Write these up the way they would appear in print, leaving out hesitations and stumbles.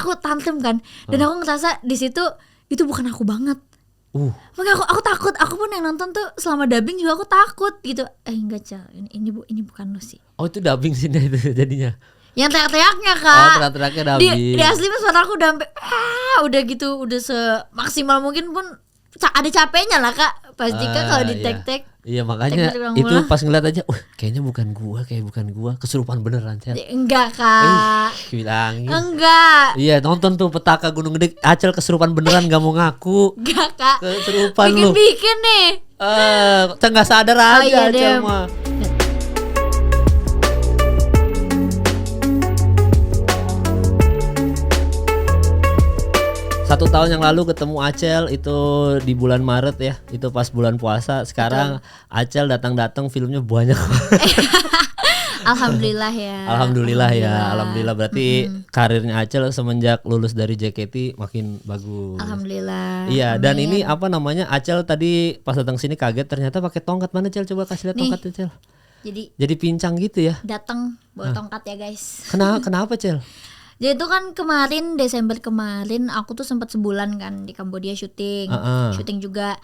aku tantrum kan. Dan aku ngerasa di situ itu bukan aku banget. Makanya aku takut. Aku pun yang nonton tuh selama dubbing juga aku takut gitu. Enggak Cel, ini bukan lo sih. Oh itu dubbing sih itu jadinya. Yang teriak-teriaknya Kak. Teriak-teriaknya dubbing. Di asli suara aku udah sampai udah gitu, udah semaksimal mungkin pun ada capeknya lah Kak. Pasti kan kalau di tek-tek. Iya makanya itu pas ngeliat aja, kayaknya bukan gua, kesurupan beneran Cel. Enggak Kak. Bilangin. Enggak. Iya nonton tuh Petaka Gunung Gede, Acel kesurupan beneran nggak mau ngaku. Enggak Kak. Kesurupan lu. Bikin nih. Nggak sadar aja Acel mah. 1 tahun yang lalu ketemu Acel itu di bulan Maret ya, itu pas bulan puasa. Sekarang Acel datang filmnya banyak. Alhamdulillah ya. Alhamdulillah berarti karirnya Acel semenjak lulus dari JKT makin bagus. Alhamdulillah. Iya, dan ini apa namanya? Acel tadi pas datang sini kaget ternyata pakai tongkat. Mana Cel? Coba kasih lihat tongkatnya Cel. Jadi pincang gitu ya. Datang bawa tongkat ya guys. Kenapa Cel? Jadi itu kan kemarin Desember kemarin aku tuh sempat sebulan kan di Kambodia syuting juga.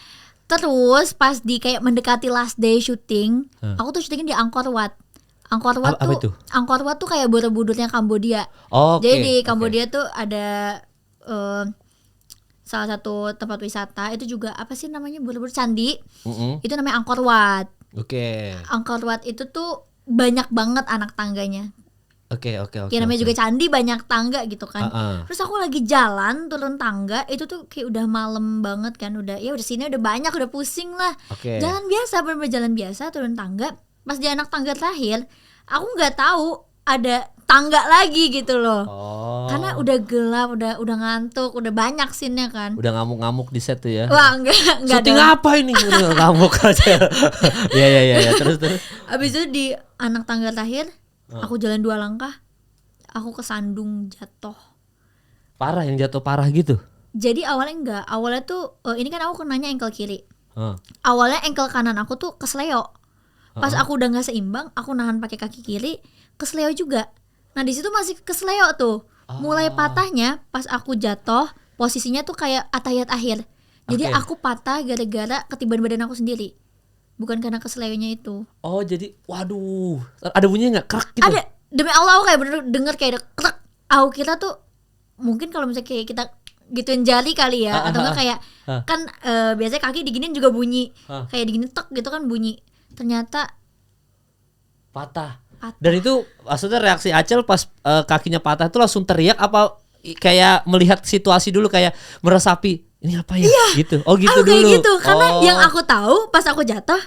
Terus pas di kayak mendekati last day syuting, aku tuh syutingnya di Angkor Wat. Angkor Wat tuh kayak Borobudurnya Kambodia. Jadi di Kambodia tuh ada salah satu tempat wisata itu juga apa sih namanya, Borobudur Candi. Itu namanya Angkor Wat. Angkor Wat itu tuh banyak banget anak tangganya. Oke. Ya namanya juga candi banyak tangga gitu kan. Terus aku lagi jalan turun tangga itu tuh kayak udah malam banget kan, udah sini udah banyak, udah pusing lah. Jalan biasa, bener-bener jalan biasa turun tangga. Pas di anak tangga terakhir, aku nggak tahu ada tangga lagi gitu loh. Karena udah gelap, udah ngantuk, udah banyak scene-nya kan. Udah ngamuk-ngamuk di set tuh ya. Wah, enggak. Syuting apa ini? Udah ngamuk aja. Iya, terus. Abis itu di anak tangga terakhir, aku jalan 2 langkah, aku kesandung jatuh. Parah, yang jatuh parah gitu? Jadi awalnya tuh ini kan aku kenanya ankle kiri. Awalnya ankle kanan aku tuh kesleo. Pas aku udah nggak seimbang, aku nahan pakai kaki kiri, kesleo juga. Nah di situ masih kesleo tuh. Mulai patahnya pas aku jatuh, posisinya tuh kayak atayat akhir. Jadi aku patah gara-gara ketiban badan aku sendiri. Bukan karena keseleonya itu. Jadi waduh, ada bunyinya nggak kerak gitu? Ada, demi Allah aku kayak bener denger kayak ada kerak. Aku kira tuh mungkin kalau misalnya kayak kita gituin jari kali ya, atau enggak kayak kan biasanya kaki diginin juga bunyi, kayak diginin tek gitu kan bunyi. Ternyata patah. Dan itu maksudnya reaksi Acel pas kakinya patah itu langsung teriak apa kayak melihat situasi dulu, kayak meresapi ini apa ya? Gitu. Gitu aku dulu. Kayak gitu, karena yang aku tahu pas aku jatuh,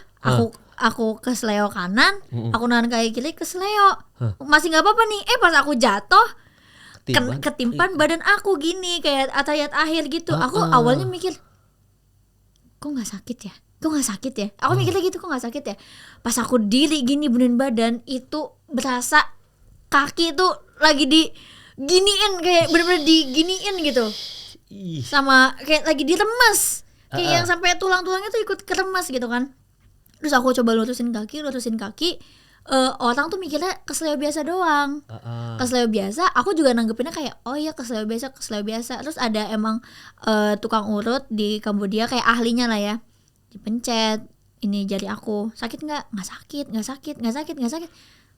aku kesleo kanan, aku nahan kaki kiri kesleo. Masih enggak apa-apa nih. Pas aku jatuh ketimpan badan aku gini kayak atayat akhir gitu. Aku awalnya mikir kok enggak sakit ya? Aku mikirnya gitu, kok enggak sakit ya? Pas aku diri gini benerin badan, itu berasa kaki tuh lagi diginiin, kayak bener-bener diginiin gitu. Sama kayak lagi diremes, kayak yang sampai tulang-tulangnya tuh ikut keremas gitu kan. Terus aku coba lurusin kaki, orang tuh mikirnya kesleo biasa doang. Kesleo biasa, aku juga nanggepinnya kayak kesleo biasa. Terus ada emang tukang urut di Kambodia kayak ahlinya lah ya, dipencet ini jari aku, sakit nggak sakit.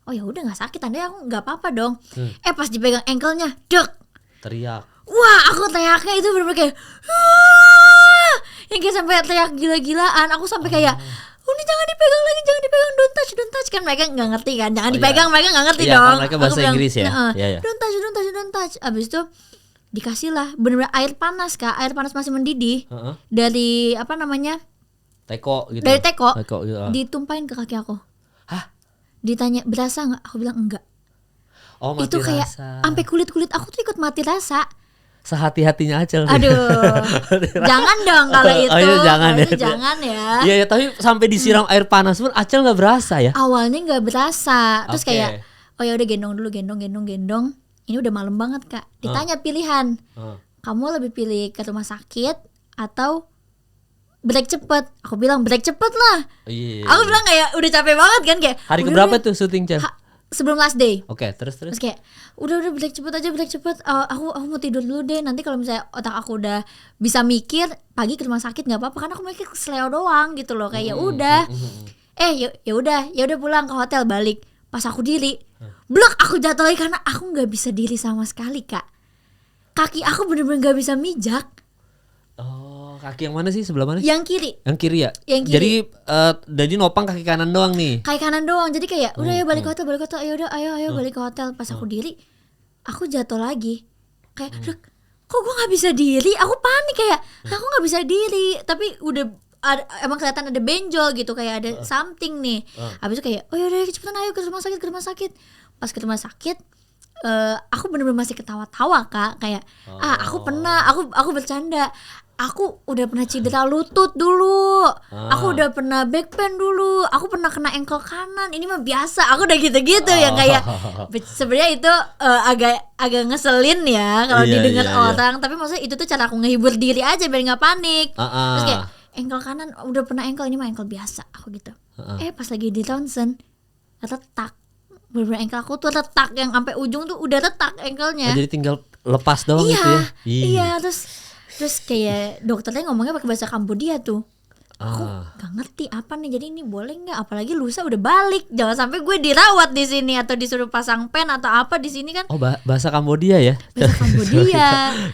Oh ya udah nggak sakit, tandanya aku nggak apa-apa dong. Pas dipegang ankle-nya, dek, teriak. Wah, aku teriaknya itu bener-bener kayak yang kayak sampai teriak gila-gilaan. Aku sampai kayak ini jangan dipegang lagi, don't touch kan. Mereka nggak ngerti kan, jangan dipegang, mereka nggak ngerti dong. Mereka bahasa Inggris ya. Don't touch. Abis itu dikasih lah bener-bener air panas Kak, air panas masih mendidih dari apa namanya, teko gitu. Dari teko gitu. Ditumpahin ke kaki aku. Ditanya berasa nggak? Aku bilang enggak. Mati itu kayak sampai kulit aku tuh ikut mati rasa. Sehati-hatinya Acel. Aduh, jangan dong kalau itu. Jangan ya. Iya, tapi sampai disiram air panas pun Acel nggak berasa ya? Awalnya nggak berasa. Terus kayak, ya udah gendong dulu, gendong. Ini udah malam banget Kak. Ditanya pilihan. Kamu lebih pilih ke rumah sakit atau break cepet? Aku bilang break cepet lah. Aku bilang kayak udah capek banget kan, kayak. Hari keberapa tuh syuting Cel? sebelum last day. Oke, terus. Terus kayak udah break cepet. Aku mau tidur dulu deh. Nanti kalau misalnya otak aku udah bisa mikir, pagi ke rumah sakit nggak apa-apa. Karena aku mikir kesleo doang gitu loh. Kayak ya udah. Ya udah pulang ke hotel, balik. Pas aku diri, blok, aku jatuh lagi karena aku nggak bisa diri sama sekali, Kak. Kaki aku bener-bener nggak bisa mijak. Oh, kaki yang mana sih? Sebelah mana? Yang kiri. Yang kiri ya? Yang kiri. Jadi nopang kaki kanan doang nih. Kaki kanan doang. Jadi kayak udah ya balik ke hotel. Ya udah ayo balik ke hotel. Pas aku diri, aku jatuh lagi. Kayak kok gue nggak bisa diri? Aku panik kayak aku nggak bisa diri. Tapi udah emang kelihatan ada benjol gitu, kayak ada something nih. Habis itu kayak ya udah cepetan ayo ke rumah sakit. Pas ke rumah sakit, aku bener-bener masih ketawa-tawa, Kak. Kayak aku pernah, aku bercanda. Aku udah pernah cedera lutut dulu. Aku udah pernah back pain dulu. Aku pernah kena ankle kanan. Ini mah biasa. Aku udah gitu-gitu yang kayak sebenarnya itu agak ngeselin ya kalau didengar orang. Tapi maksudnya itu tuh cara aku ngehibur diri aja biar nggak panik. Terus kayak ankle kanan udah pernah ankle, ini mah ankle biasa aku gitu. Pas lagi di ronsen retak. Bener-bener ankle aku tuh retak, yang sampai ujung tuh udah retak ankle-nya. Jadi tinggal lepas doang gitu ya. Iya, terus kayak dokternya ngomongnya pakai bahasa Kambodia tuh. Aku gak ngerti apa nih, jadi ini boleh nggak? Apalagi lusa udah balik, jangan sampai gue dirawat di sini atau disuruh pasang pen atau apa di sini kan. Bahasa Kambodia ya. Bahasa Kambodia.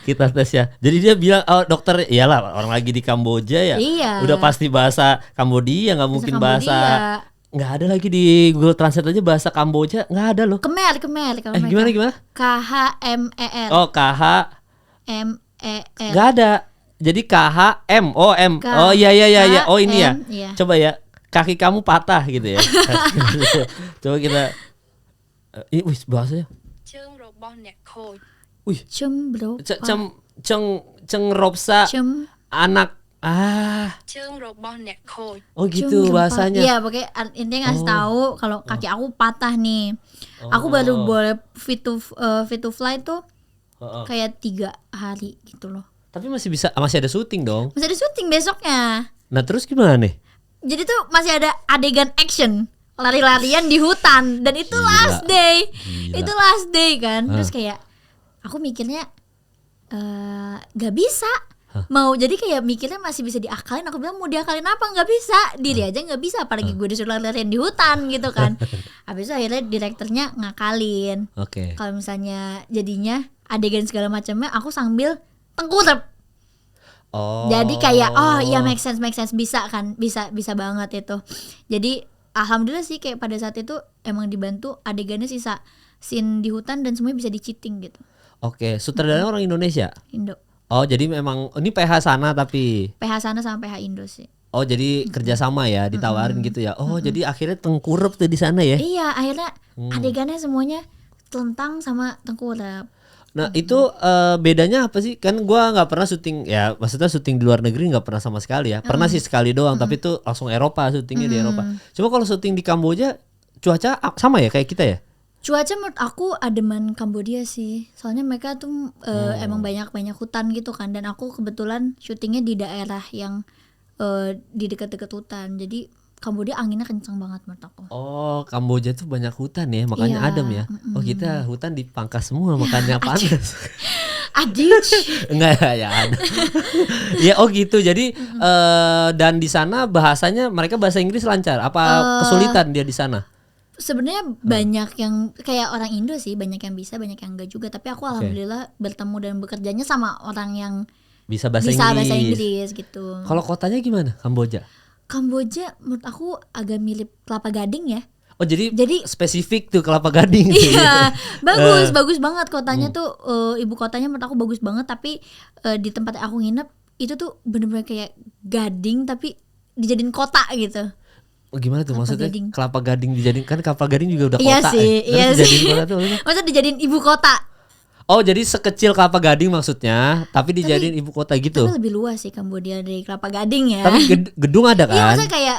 Kita tes ya. Jadi dia bilang dokter, iyalah orang lagi di Kamboja ya. Iya. Udah pasti bahasa Kambodia, nggak mungkin bahasa. Nggak ada lagi di Google Translate aja bahasa Kamboja, nggak ada loh. Kemer. Gimana? KHMER. Oh, KHMER. Nggak ada. Jadi KHM. Oh iya. Oh ini ya. Iya. Coba ya, kaki kamu patah gitu ya. Coba kita. Wih, bahasanya. Wih. Cenropsa. Anak. Oh gitu bahasanya. Iya, pakai intinya ngasih tahu kalau kaki aku patah nih. Aku baru boleh fit to fly tuh kayak 3 hari gitu loh. Tapi masih ada syuting dong. Masih ada syuting besoknya. Nah terus gimana nih? Jadi tuh masih ada adegan action, lari-larian di hutan, dan itu last day. Itu last day kan. Terus kayak aku mikirnya gak bisa. Mau jadi kayak mikirnya masih bisa diakalin. Aku bilang mau diakalin apa, nggak bisa, diri aja nggak bisa, apalagi gue disuruh lari-larian di hutan gitu kan. Habis itu akhirnya direkturnya ngakalin. Kalau misalnya jadinya adegan segala macamnya aku sambil tengkurap. Jadi kayak iya make sense bisa kan, bisa banget itu. Jadi alhamdulillah sih kayak pada saat itu emang dibantu adegannya sisa scene di hutan dan semuanya bisa di-cheating gitu. Sutradaranya orang Indonesia? Indo. Oh jadi memang ini PH sana tapi? PH sana sama PH Indo sih. Oh jadi kerjasama ya, ditawarin gitu ya. Jadi akhirnya tengkurap tuh di sana ya? Iya, akhirnya adegannya semuanya telentang sama tengkurap. Nah itu bedanya apa sih? Kan gue nggak pernah syuting ya, maksudnya syuting di luar negeri nggak pernah sama sekali ya. Pernah sih sekali doang, tapi itu langsung Eropa, syutingnya di Eropa. Cuma kalau syuting di Kamboja cuaca sama ya kayak kita ya? Cuaca menurut aku ademan Kambodia sih. Soalnya mereka tuh emang banyak hutan gitu kan. Dan aku kebetulan syutingnya di daerah yang di dekat-dekat hutan. Jadi Kambodia anginnya kencang banget menurut aku. Oh, Kamboja tuh banyak hutan ya, makanya adem ya. Oh, kita hutan dipangkas semua makanya panas. Adich. Enggak ya ada. Ya gitu. Jadi dan di sana bahasanya mereka bahasa Inggris lancar. Apa kesulitan dia di sana? Sebenarnya banyak yang kayak orang Indo sih, banyak yang bisa, banyak yang enggak juga. Tapi aku alhamdulillah bertemu dan bekerjanya sama orang yang bisa bahasa Inggris gitu. Kalau kotanya gimana Kamboja? Kamboja menurut aku agak mirip Kelapa Gading ya. Oh jadi spesifik tuh Kelapa Gading. Iya, bagus banget kotanya tuh, ibu kotanya menurut aku bagus banget. Tapi di tempat aku nginep itu tuh bener-bener kayak Gading tapi dijadiin kota gitu. Oh gimana tuh maksudnya Gading. Kelapa Gading dijadiin, kan Kelapa Gading juga udah iya kota sih, iya sih. Dijadiin kota tuh maksudnya dijadiin ibu kota. Oh jadi sekecil Kelapa Gading maksudnya, tapi dijadiin ibu kota gitu. Tapi lebih luas sih Kambodia dari Kelapa Gading ya. Tapi gedung ada kan? Iya maksudnya kayak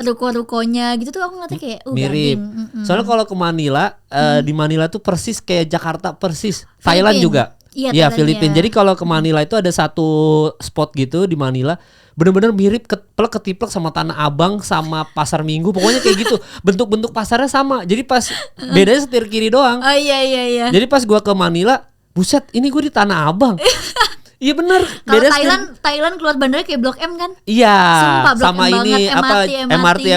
ruko-rukonya gitu tuh aku ngeliatnya kayak mirip. Gading. Soalnya kalau ke Manila, di Manila tuh persis kayak Jakarta persis. Thailand juga. Iya, Filipina. Jadi kalau ke Manila itu ada satu spot gitu di Manila, bener-bener mirip ketiplek sama Tanah Abang sama Pasar Minggu, pokoknya kayak gitu. Bentuk-bentuk pasarnya sama. Jadi pas bedanya setir kiri doang. Oh iya. Jadi pas gua ke Manila, buset, ini gue di Tanah Abang. Iya benar. Kalau Thailand keluar bandara kayak Blok M kan? Iya. Sumpah, Blok sama M ini banget,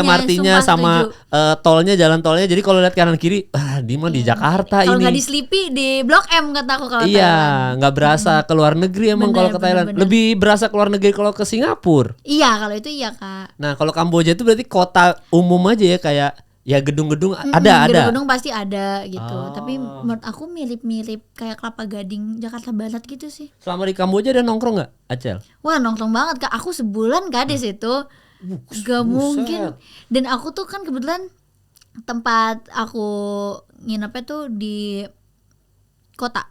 MRT-nya sama jalan tolnya. Jadi kalau lihat kanan kiri, di mana di Jakarta kalo ini. Kalau nggak di Sleepy di Blok M kata aku kalau Thailand. Iya, nggak berasa keluar negeri emang kalau ke Thailand. Bener. Lebih berasa keluar negeri kalau ke Singapura. Iya, kalau itu iya, Kak. Nah, kalau Kamboja itu berarti kota umum aja ya, kayak ya gedung-gedung ada. Gedung-gedung pasti ada gitu. Tapi menurut aku mirip-mirip kayak Kelapa Gading Jakarta Barat gitu sih. Selama di Kamboja ada nongkrong nggak, Acel? Wah, nongkrong banget, Kak. Aku sebulan Kak di situ. Gak mungkin. Dan aku tuh kan kebetulan tempat aku nginepnya tuh di kota.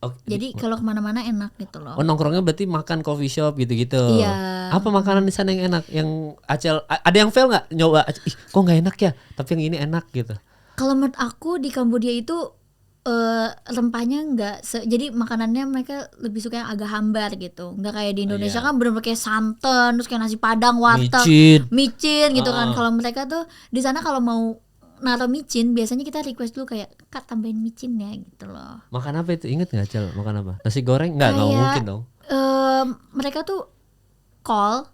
Jadi kalau kemana-mana enak gitu loh. Oh, nongkrongnya berarti makan coffee shop gitu-gitu. Iya. Apa makanan di sana yang enak? Yang Acel ada yang fail nggak nyoba? Kok nggak enak ya? Tapi yang ini enak gitu. Kalau menurut aku di Kamboja itu rempahnya jadi makanannya mereka lebih suka yang agak hambar gitu. Nggak kayak di Indonesia kan bener-bener kayak santan, terus kayak nasi padang, warteg, micin gitu kan. Kalau mereka tuh di sana kalau mau naruh micin biasanya kita request dulu kayak, Kak tambahin micin ya gitu loh. Makan apa itu? Ingat nggak, Cel? Makan apa? Nasi goreng? Nggak mungkin dong. Mereka tuh kol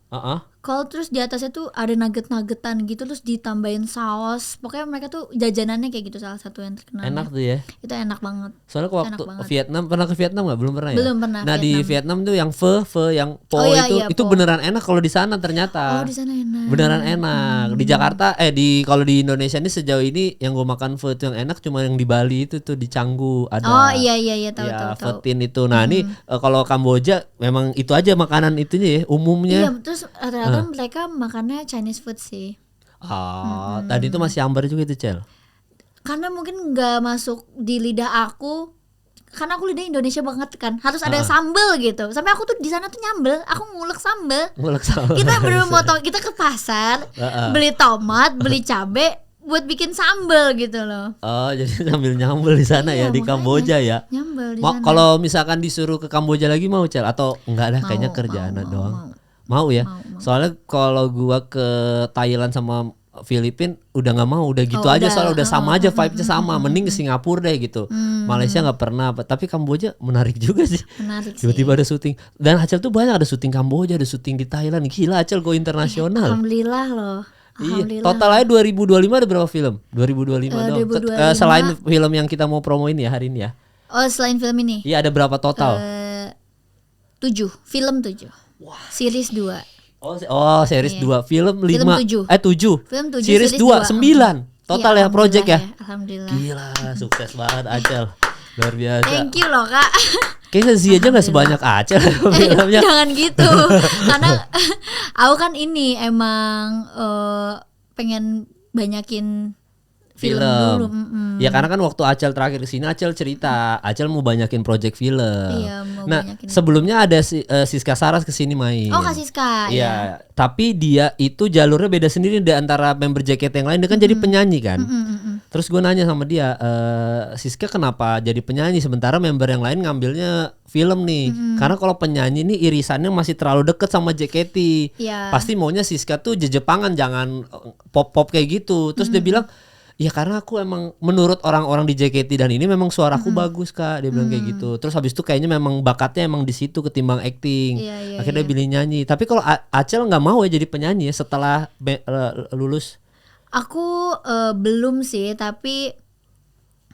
terus di atasnya tuh ada nugget-nuggetan gitu, terus ditambahin saus. Pokoknya mereka tuh jajanannya kayak gitu, salah satu yang terkenal. Enak tuh ya. Itu enak banget. Soalnya waktu Vietnam, pernah ke Vietnam nggak? Belum pernah ya? Belum pernah. Nah di Vietnam tuh yang pho yang po itu beneran enak kalau di sana ternyata. Oh, di sana enak. Beneran enak. Di Jakarta kalau di Indonesia ini sejauh ini yang gue makan pho itu yang enak cuma yang di Bali itu tuh di Canggu ada. Oh iya tahu. Pho tin itu. Nah ini kalau Kamboja memang itu aja makanan itunya ya umumnya. Iya, terus rata-rata mereka makannya Chinese food sih. Tadi itu masih hambar juga itu, Cel. Karena mungkin nggak masuk di lidah aku, karena aku lidah Indonesia banget kan, harus ada sambel gitu. Sampai aku tuh di sana tuh nyambel, aku ngulek sambel. Kita bener motong, kita ke pasar, beli tomat, beli cabe buat bikin sambel gitu loh. Oh, jadi sambil nyambel di sana ya di Kamboja ya. Nyambel di sana. Kalau misalkan disuruh ke Kamboja lagi mau, Cel, atau enggak dah, kayaknya kerjaan doang. Mau ya. Soalnya kalau gua ke Thailand sama Filipina udah nggak mau, udah gitu aja, soalnya udah sama aja vibe-nya sama. Mending ke Singapura deh gitu. Malaysia nggak pernah, tapi Kamboja menarik juga sih. Tiba-tiba ada syuting. Dan Acel tuh banyak ada syuting Kamboja, ada syuting di Thailand. Gila, Acel go internasional. Alhamdulillah loh. Iya. Total aja 2025 ada berapa film? 2025 dong. Selain film yang kita mau promoin ya hari ini ya. Oh, selain film ini? Iya, ada berapa total? 7, film 7. Wah. Series 2. Oh, series 2. Film 5. 7. Film 7. Series 2 9. Total ya project ya. Alhamdulillah. Gila, sukses banget Acel. Luar biasa. Thank you loh, Kak. Kayaknya Zia aja gak sebanyak Acel filmnya. Jangan gitu. Karena aku kan ini emang pengen banyakin film dulu. Ya karena kan waktu Acel terakhir kesini Acel cerita Acel mau banyakin project film. Iya, mau banyakin. Sebelumnya ada Siska Saras kesini main. Oh, Kak Siska. Iya. Tapi dia itu jalurnya beda sendiri di antara member JKT yang lain. Dia kan jadi penyanyi kan. Terus gue nanya sama dia, Siska kenapa jadi penyanyi sementara member yang lain ngambilnya film nih? Karena kalau penyanyi nih irisannya masih terlalu deket sama JKT. Pasti maunya Siska tuh Jepangan, jangan pop-pop kayak gitu. Terus dia bilang, ya karena aku emang menurut orang-orang di JKT dan ini memang suaraku bagus, Kak. Dia bilang kayak gitu. Terus habis itu kayaknya memang bakatnya emang di situ ketimbang acting. Akhirnya dia pilih nyanyi. Tapi kalau Acel nggak mau ya jadi penyanyi ya setelah lulus. Aku belum sih, tapi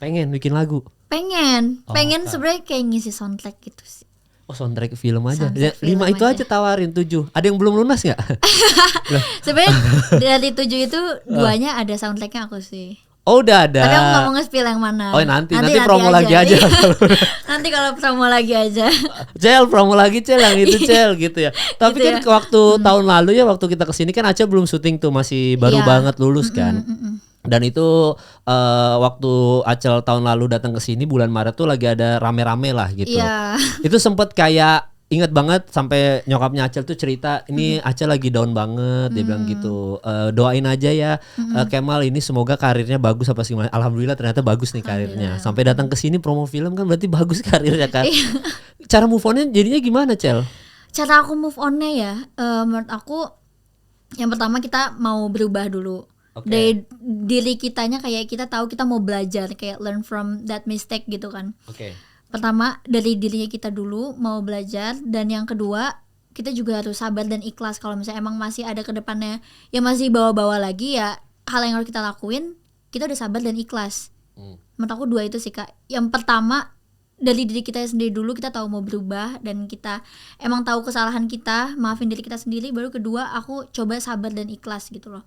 pengen bikin lagu. Pengen sebenarnya kayak ngisi soundtrack gitu sih. Oh, soundtrack film aja. 5 itu aja tawarin 7. Ada yang belum lunas nggak? Sebenarnya dari 7 itu 2-nya ada soundtracknya aku sih. Oh, udah ada. Tapi aku nggak mau nge-spill yang mana. Oh, nanti promo lagi aja. Nanti kalau promo lagi aja. Cel, promo lagi Cel yang itu Cel gitu ya. Tapi gitu kan ya? Waktu tahun lalu ya waktu kita kesini kan Acel belum syuting tuh, masih baru banget lulus kan. Dan itu waktu Acel tahun lalu datang ke sini bulan Maret tuh lagi ada rame-rame lah gitu. Itu sempet kayak ingat banget sampai nyokapnya Acel tuh cerita ini Acel lagi down banget, dia bilang gitu. Doain aja ya Kemal ini semoga karirnya bagus apa sih. Alhamdulillah ternyata bagus nih karirnya. Sampai datang ke sini promo film kan berarti bagus karirnya kan. Cara move on-nya jadinya gimana, Cel? Cara aku move on-nya ya, menurut aku yang pertama kita mau berubah dulu. Dari diri kitanya, kayak kita tahu kita mau belajar, kayak learn from that mistake gitu kan. Pertama dari dirinya kita dulu mau belajar, dan yang kedua kita juga harus sabar dan ikhlas kalau misalnya emang masih ada ke depannya yang masih bawa-bawa lagi, ya hal yang harus kita lakuin kita udah sabar dan ikhlas. Menurut aku 2 itu sih Kak. Yang pertama dari diri kita sendiri dulu, kita tahu mau berubah dan kita emang tahu kesalahan kita, maafin diri kita sendiri. Baru kedua aku coba sabar dan ikhlas gitu loh.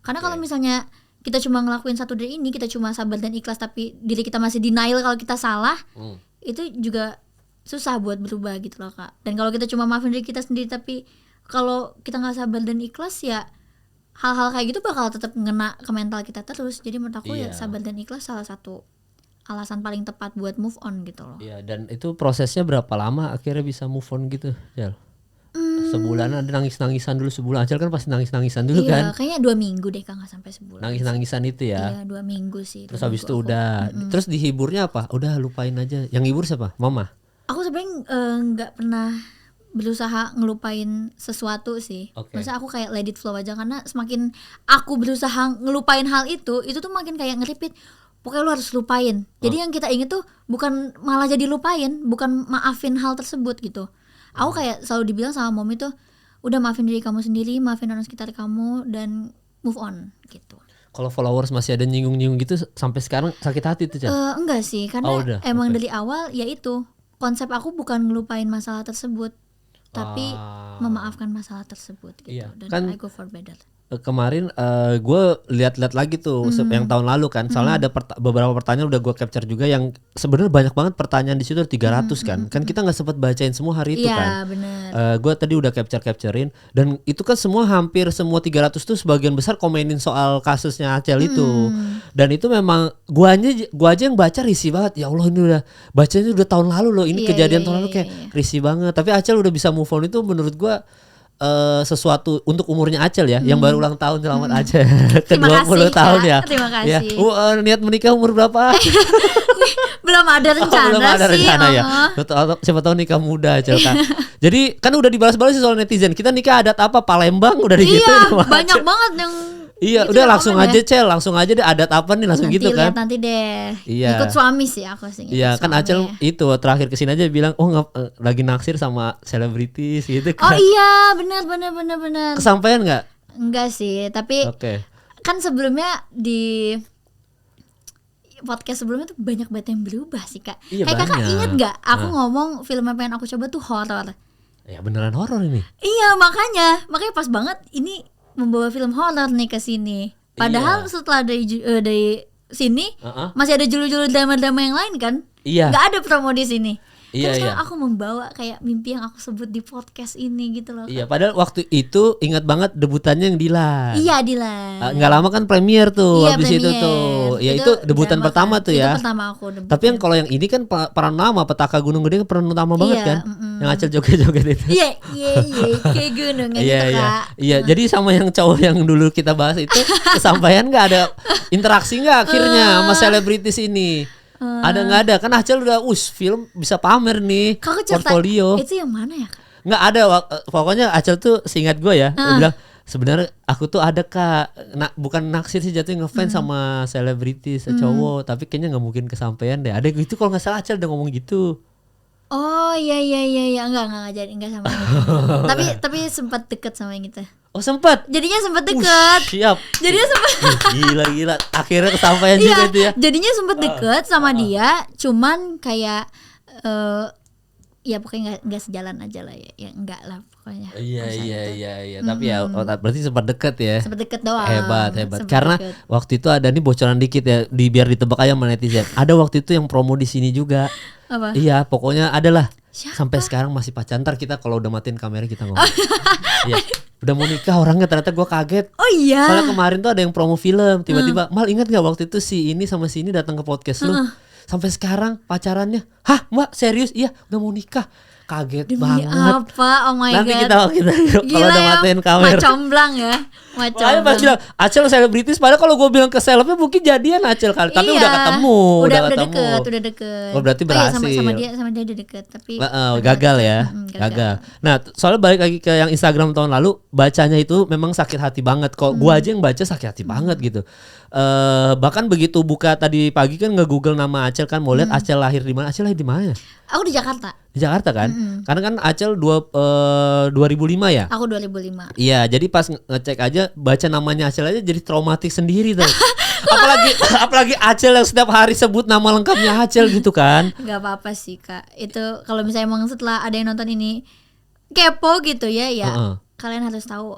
Karena kalau misalnya kita cuma ngelakuin satu dari ini, kita cuma sabar dan ikhlas tapi diri kita masih denial kalau kita salah, itu juga susah buat berubah gitu loh Kak. Dan kalau kita cuma maafin diri kita sendiri tapi kalau kita nggak sabar dan ikhlas, ya hal-hal kayak gitu bakal tetap ngena ke mental kita terus. Jadi menurut aku ya sabar dan ikhlas salah satu alasan paling tepat buat move on gitu loh. Iya, dan itu prosesnya berapa lama akhirnya bisa move on gitu, Jel? Sebulan ada nangis-nangisan dulu sebulan. Acel kan pasti nangis-nangisan dulu kan? Iya, kayaknya 2 minggu deh Kak, nggak sampai sebulan. Nangis-nangisan itu ya? Iya, 2 minggu sih. Terus habis itu udah, terus dihiburnya apa? Udah lupain aja. Yang hibur siapa? Mama? Aku sebenarnya nggak pernah berusaha ngelupain sesuatu sih. Maksudnya aku kayak let it flow aja, karena semakin aku berusaha ngelupain hal itu tuh makin kayak nge-repeat. Pokoknya lu harus lupain. Jadi yang kita inget tuh bukan malah jadi lupain, bukan maafin hal tersebut gitu. Aku kayak selalu dibilang sama Mami tuh, udah maafin diri kamu sendiri, maafin orang sekitar kamu, dan move on gitu. Kalau followers masih ada nyinggung-nyinggung gitu sampai sekarang sakit hati tuh, Cel? Enggak sih, karena emang dari awal ya itu, konsep aku bukan ngelupain masalah tersebut, tapi memaafkan masalah tersebut gitu. Dan kan, I go for better. Kemarin gue lihat-lihat lagi tuh yang tahun lalu kan, soalnya ada beberapa pertanyaan udah gue capture juga, yang sebenarnya banyak banget pertanyaan di situ 300 kan kita nggak sempat bacain semua hari itu kan. Gue tadi udah capturein, dan itu kan semua hampir semua 300 tuh sebagian besar komenin soal kasusnya Acel itu. Dan itu memang gua aja yang baca risih banget. Ya Allah, ini udah bacanya udah tahun lalu loh, ini kejadian tahun lalu, kayak risih banget. Tapi Acel udah bisa move on, itu menurut gua sesuatu untuk umurnya Acel ya, yang baru ulang tahun, selamat aja ke 20 tahun ya. Terima kasih. Ya. Niat menikah umur berapa? Belum ada rencana belum ada sih. Rencana ya. Siapa tahu nikah muda Acel kan. Jadi kan udah dibahas-bahas soal netizen. Kita nikah adat apa? Palembang udah digituin. Iya, banyak banget yang iya, gitu, udah langsung aja Cel, langsung aja deh adat apa nih, langsung nanti gitu kan. Nanti deh. Iya. Ikut suami sih aku sih. Iya, kan Acel itu terakhir kesini aja bilang, lagi naksir sama selebritis gitu kan. Oh iya, benar. Kesampaian nggak? Enggak sih, tapi kan sebelumnya di podcast sebelumnya tuh banyak banget yang berubah sih Kak. Iya, kayak Kakak inget nggak? Aku ngomong film yang pengen aku coba tuh horor. Ya beneran horor ini. Iya, makanya pas banget ini membawa film horor nih ke sini. Padahal setelah dari sini masih ada judul-judul drama-drama yang lain kan? Iya. Gak ada promo di sini. Iya, Terus sekarang aku membawa kayak mimpi yang aku sebut di podcast ini gitu loh. Iya, padahal waktu itu ingat banget debutannya yang Dilan. Iya, Dilan. Nggak lama kan premier tuh, habis itu tuh. Ya itu debutan pertama tuh ya. Itu pertama aku debut. Tapi yang kalau yang ini kan peran utama, Petaka Gunung Gede kan peran utama banget kan. Yang Acel joget-joget itu. Iya, kayak gunungnya gitu Kak. Iya, jadi sama yang cowok yang dulu kita bahas itu kesampaian nggak ada interaksi nggak akhirnya sama selebritis ini? Ada nggak ada? Kan Acel udah film bisa pamer nih portfolio. Itu yang mana ya Kak? Nggak ada, pokoknya Acel tuh seingat gue ya, dia bilang sebenarnya aku tuh ada Kak, bukan naksir sih, jatuhnya ngefans sama selebritis cowok, tapi kayaknya nggak mungkin kesampaian deh. Ada gitu kalau nggak salah, Acel udah ngomong gitu. Oh iya, enggak jadi, enggak sama tapi sempat deket sama yang gitu. Oh sempat. Jadinya sempat deket. Siap. Jadinya sempat. Gila. Akhirnya kesampaian juga itu ya. Jadinya sempat deket sama dia, cuman kayak ya pokoknya nggak sejalan aja lah ya. Ya enggak lah pokoknya. Iya. Tapi ya berarti sempat deket ya. Sempat deket doang. Hebat. Karena waktu itu ada nih bocoran dikit ya, biar ditebak aja sama netizen. Ada waktu itu yang promo di sini juga. Apa? Iya, pokoknya adalah. Siapa? Sampai sekarang masih pacaran. Ntar kita kalau udah matiin kamera kita ngomong. Iya. Udah mau nikah orangnya, ternyata gue kaget. Oh iya. Soalnya kemarin tuh ada yang promo film, tiba-tiba Mal ingat gak waktu itu si ini sama si ini datang ke podcast lu. Sampai sekarang pacarannya. Hah Mbak serius? Iya udah mau nikah. kaget Demi banget. apa? Oh my Nanti god. kita kalau Gila udah ya, matiin kamera. macomblang ya. Makanya pas bilang Acel selebritis, padahal kalau gue bilang ke selebnya mungkin jadian Acel kali, tapi Iya, udah ketemu, udah ketemu. deket. Oh, berarti iya, berhasil. sama dia udah deket, tapi gagal ya, gagal. Nah, soalnya balik lagi ke yang Instagram tahun lalu, bacanya itu memang sakit hati banget. Kok gue aja yang baca sakit hati banget gitu. Bahkan begitu buka tadi pagi kan nge-google nama Acel kan, mau lihat Acel lahir di mana? Acel lahir di mana? Aku di Jakarta. Di Jakarta kan? Karena kan Acel 2005 ya? Aku 2005. Iya, jadi pas ngecek aja baca namanya Acel aja jadi traumatik sendiri tuh. apalagi Acel yang setiap hari sebut nama lengkapnya Acel gitu kan. Gak apa-apa sih Kak. Itu kalau misalnya emang setelah ada yang nonton ini kepo gitu ya, kalian harus tahu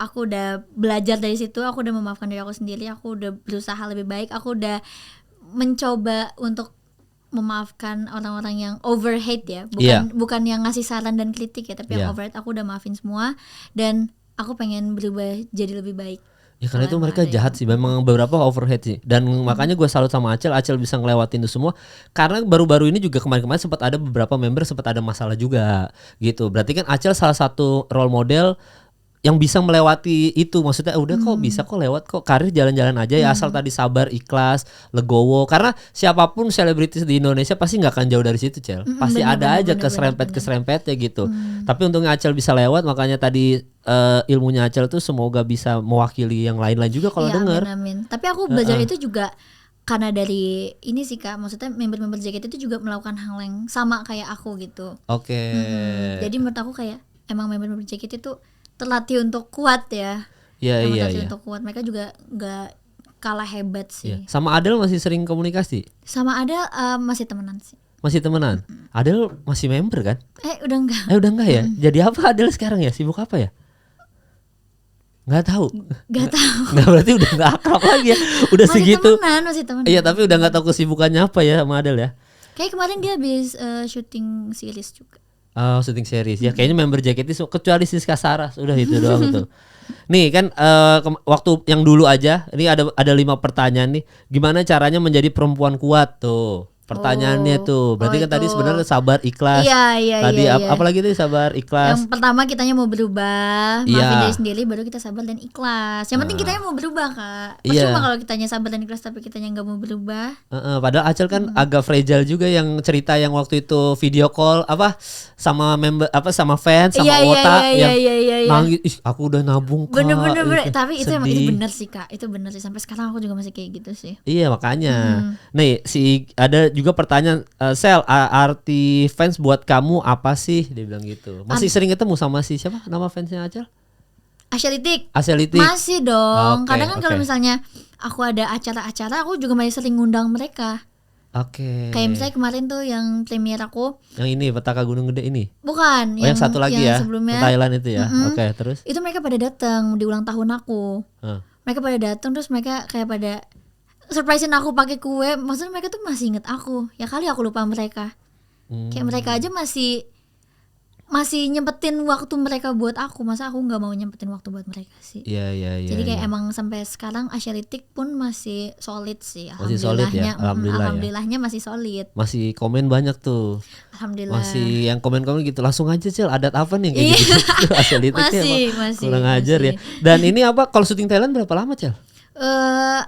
aku udah belajar dari situ, aku udah memaafkan diri aku sendiri, aku udah berusaha lebih baik, aku udah mencoba untuk memaafkan orang-orang yang overhate ya, bukan yang ngasih saran dan kritik ya, tapi yang overhate aku udah maafin semua dan aku pengen berubah jadi lebih baik. Ya karena itu mereka jahat sih, memang beberapa overhead sih. Dan makanya gue salut sama Acel bisa ngelewatin itu semua. Karena baru-baru ini juga kemarin-kemarin sempat ada beberapa member sempat ada masalah juga gitu. Berarti kan Acel salah satu role model yang bisa melewati itu, maksudnya udah kok bisa kok lewat kok, karir jalan-jalan aja ya, asal tadi sabar, ikhlas, legowo. Karena siapapun selebritis di Indonesia pasti nggak akan jauh dari situ, Cel. Pasti ada aja keserempet-keserempetnya gitu. Tapi untungnya Acel bisa lewat, makanya tadi ilmunya Acel tuh semoga bisa mewakili yang lain-lain juga kalau denger. Amin. Tapi aku belajar itu juga karena dari ini sih Kak, maksudnya member-member JKT itu juga melakukan hal yang sama kayak aku gitu. Oke. Jadi menurut aku kayak emang member-member JKT itu terlatih untuk kuat ya. Iya. Untuk kuat. Mereka juga nggak kalah hebat sih. Sama Adele masih sering komunikasi? Sama Adele masih temenan sih. Masih temenan? Adele masih member kan? Udah enggak. Udah enggak ya? Jadi apa Adele sekarang ya? Sibuk apa ya? Nggak tahu. Nggak, berarti udah nggak akrab lagi ya. Udah masih segitu. Masih temenan. Iya, tapi udah nggak tahu kesibukannya apa ya sama Adele ya. Kayak kemarin dia habis syuting series juga. Oh, syuting series ya. Kayaknya member JKT kecuali Siska Saras, udah itu doang tuh. Nih kan waktu yang dulu aja, ini ada 5 pertanyaan nih. Gimana caranya menjadi perempuan kuat tuh? Pertanyaannya tuh. Berarti kan tadi sebenarnya sabar, ikhlas. Iya. Tadi apalagi tuh sabar, ikhlas. Yang pertama kitanya mau berubah, maafin diri sendiri, baru kita sabar dan ikhlas. Yang penting kitanya mau berubah Kak. Percuma kalau kitanya sabar dan ikhlas tapi kitanya nggak mau berubah. Padahal Acel kan agak fragile juga, yang cerita yang waktu itu video call sama member sama fans sama Wota yang nangis. Aku udah nabung Kak. Bener. Tapi itu emang itu bener sih Kak. Itu bener sih, sampai sekarang aku juga masih kayak gitu sih. Iya makanya. Nih ada juga pertanyaan, Sel, arti fans buat kamu apa sih? Dia bilang gitu. Masih sering ketemu sama siapa nama fansnya Acel? Asyalitik. Masih dong. Kadang kan kalau misalnya aku ada acara-acara, aku juga masih sering ngundang mereka. Kayak misalnya kemarin tuh yang premier aku. Yang ini Petaka Gunung Gede ini? Bukan. Yang satu lagi ya? Sebelumnya, Thailand itu ya? Terus? Itu mereka pada datang di ulang tahun aku. Mereka pada datang, terus mereka kayak pada surprisein aku pakai kue. Maksudnya mereka tuh masih inget aku. Ya kali aku lupa mereka. Kayak mereka aja masih nyempetin waktu mereka buat aku. Masa aku nggak mau nyempetin waktu buat mereka sih. Iya. Jadi kayak emang sampai sekarang Asyalitik pun masih solid sih. Masih solid ya. Alhamdulillahnya masih solid. Masih komen banyak tuh. Alhamdulillah. Masih yang komen gitu langsung aja Cel, adat apa nih kayak gitu. Asyalitiknya masih kurang ajar ya. Dan ini apa kalau syuting Thailand berapa lama Cel?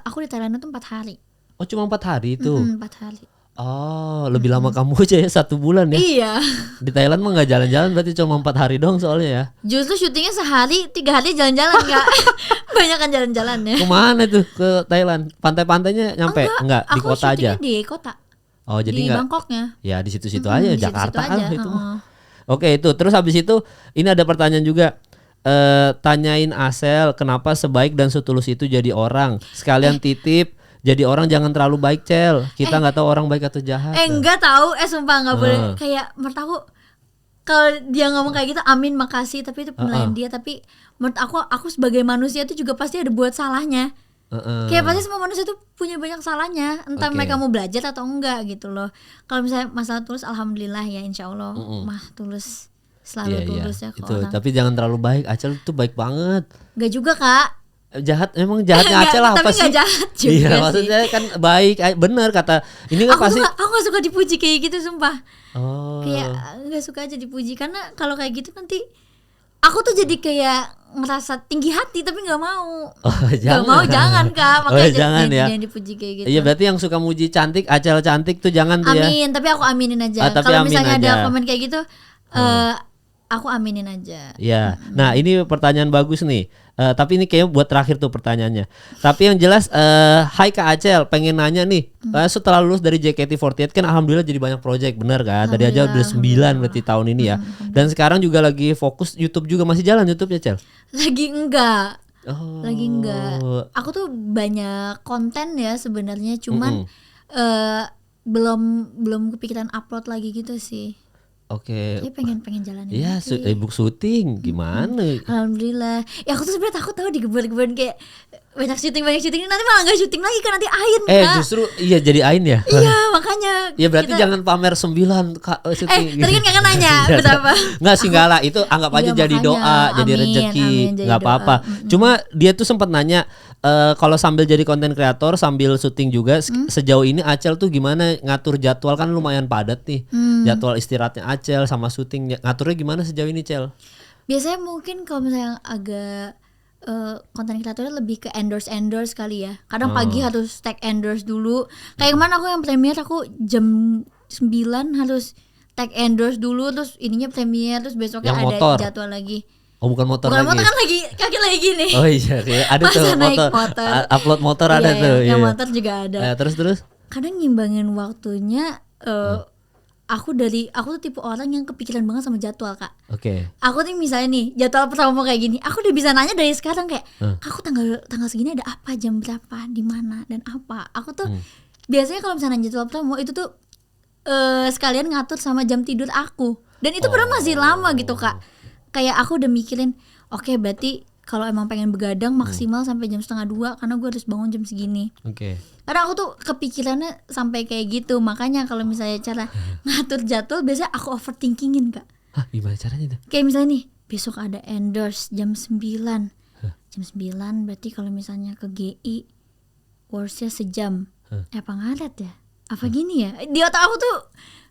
Aku di Thailand itu 4 hari. Oh cuma 4 hari itu? 4 hari. Oh lebih lama kamu aja ya, 1 bulan ya? Iya. Di Thailand mah gak jalan-jalan, berarti cuma 4 hari doang soalnya ya? Justru syutingnya sehari, 3 hari jalan-jalan Kak. Banyak kan jalan-jalan ya. Kemana tuh ke Thailand? Pantai-pantainya nyampe? Enggak, di kota aja? Aku syutingnya di kota. Oh jadi di Bangkoknya. Ya di situ-situ aja, Jakarta aja. Itu Oke itu, terus habis itu ini ada pertanyaan juga. Tanyain Acel kenapa sebaik dan setulus itu jadi orang. Sekalian titip, jadi orang jangan terlalu baik Cel. Kita nggak tahu orang baik atau jahat. Enggak tahu, sumpah nggak boleh. Kayak menurut aku kalau dia ngomong kayak gitu, amin makasih. Tapi itu penilaian dia. Tapi menurut aku sebagai manusia itu juga pasti ada buat salahnya. Kayak pasti semua manusia tuh punya banyak salahnya. Entah mereka mau belajar atau enggak gitu loh. Kalau misalnya masalah tulus, alhamdulillah ya insya Allah mah tulus. Selalu tulus ya ke itu, orang. tapi jangan terlalu baik. Acel tuh baik banget. Enggak juga Kak. jahat, emang jahatnya Acel lah apa tapi sih? nggak jahat juga Iya, sih. maksudnya kan baik, bener kata ini kan pasti. Aku gak suka dipuji kayak gitu sumpah. Oh. Kayak gak suka aja dipuji karena kalau kayak gitu nanti aku tuh jadi kayak ngerasa tinggi hati tapi nggak mau. Nggak mau, jangan Kak. Makanya jangan ya. Jangan dipuji kayak gitu. Iya, berarti yang suka muji cantik, Acel cantik tuh jangan tuh ya. Amin, tapi aku aminin aja. Tapi Kalau amin misalnya aja. ada komen kayak gitu, aku aminin aja. Ya, nah ini pertanyaan bagus nih. Tapi ini kayaknya buat terakhir tuh pertanyaannya. Tapi yang jelas, Hai Kak Acel, pengen nanya nih. Setelah lulus dari JKT48 kan alhamdulillah jadi banyak project, bener kan? Dari aja udah 9 berarti tahun ini ya. Dan sekarang juga lagi fokus YouTube juga, masih jalan YouTube ya Cel? Lagi enggak. Oh. Lagi enggak. Aku tuh banyak konten ya sebenarnya, cuman belum kepikiran upload lagi gitu sih. Oke. Jadi pengen jalanin. Iya, book syuting gimana? Alhamdulillah. Ya aku tuh sebenarnya takut tahu di kebun-kebun kayak banyak syuting nanti malah nggak syuting lagi kan nanti Ain Kak. Justru iya jadi Ain ya. Iya makanya. Ya berarti jangan pamer 9 Kak syuting. Tadi kan kakak nanya berapa? Enggak sih, enggak lah, itu anggap aja jadi makanya. doa, jadi rezeki, enggak apa-apa. Cuma dia tuh sempat nanya kalau sambil jadi konten kreator sambil syuting juga sejauh ini Acel tuh gimana ngatur jadwal, kan lumayan padat nih. Jadwal istirahatnya Acel sama syuting ngaturnya gimana sejauh ini Cel? Biasanya mungkin kalau misalnya yang agak konten kreatornya lebih ke endorse kali ya. Kadang pagi harus tag endorse dulu. Kayak kemana aku yang premier aku jam 9 harus tag endorse dulu, terus ininya premier, terus besoknya yang ada motor jadwal lagi. Oh bukan motor Bukan lagi. motor kan lagi kaki lagi gini. Oh iya, ada Masa tuh naik motor. Upload motor ada tuh. Yang Iya. motor juga ada. Terus. Kadang ngimbangin waktunya. Aku tuh tipe orang yang kepikiran banget sama jadwal Kak. Oke. Aku tuh misalnya nih jadwal pertama mau kayak gini, aku udah bisa nanya dari sekarang kayak, aku tanggal segini ada apa, jam berapa, di mana dan apa. Aku tuh biasanya kalau misalnya jadwal pertama itu tuh sekalian ngatur sama jam tidur aku. Dan itu padahal masih lama gitu Kak. Kayak aku udah mikirin, oke, berarti kalau emang pengen begadang maksimal sampai jam 1:30 karena gue harus bangun jam segini. Oke. Karena aku tuh kepikirannya sampai kayak gitu. Makanya kalau misalnya cara ngatur jadwal biasanya aku overthinkingin Kak. Hah, gimana caranya tuh? Kayak misalnya nih, besok ada endorse jam 9. Jam 9 berarti kalau misalnya ke GI course-nya sejam. Apa ngaret ya? Apa gini ya? Di otak aku tuh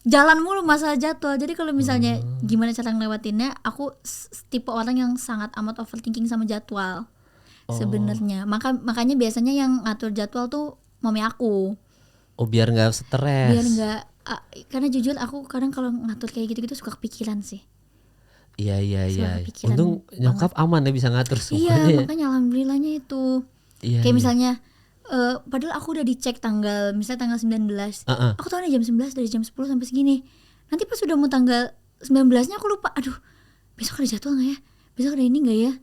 jalan mulu masalah jadwal. Jadi kalau misalnya gimana cara ngelewatinnya, aku tipe orang yang sangat amat overthinking sama jadwal. Sebenarnya. Makanya biasanya yang ngatur jadwal tuh mami aku. Oh, biar nggak stres. Biar nggak, karena jujur aku kadang kalau ngatur kayak gitu-gitu suka kepikiran sih. Iya. Kepikiran Untung nyokap aman ya bisa ngatur semuanya. Iya, makanya alhamdulillahnya itu. Iya, kayak misalnya padahal aku udah dicek tanggal, misalnya tanggal 19. Aku tahu nih jam 11 dari jam 10 sampai segini. Nanti pas udah mau tanggal 19-nya aku lupa. Aduh, besok ada jadwal enggak ya? Besok ada ini enggak ya?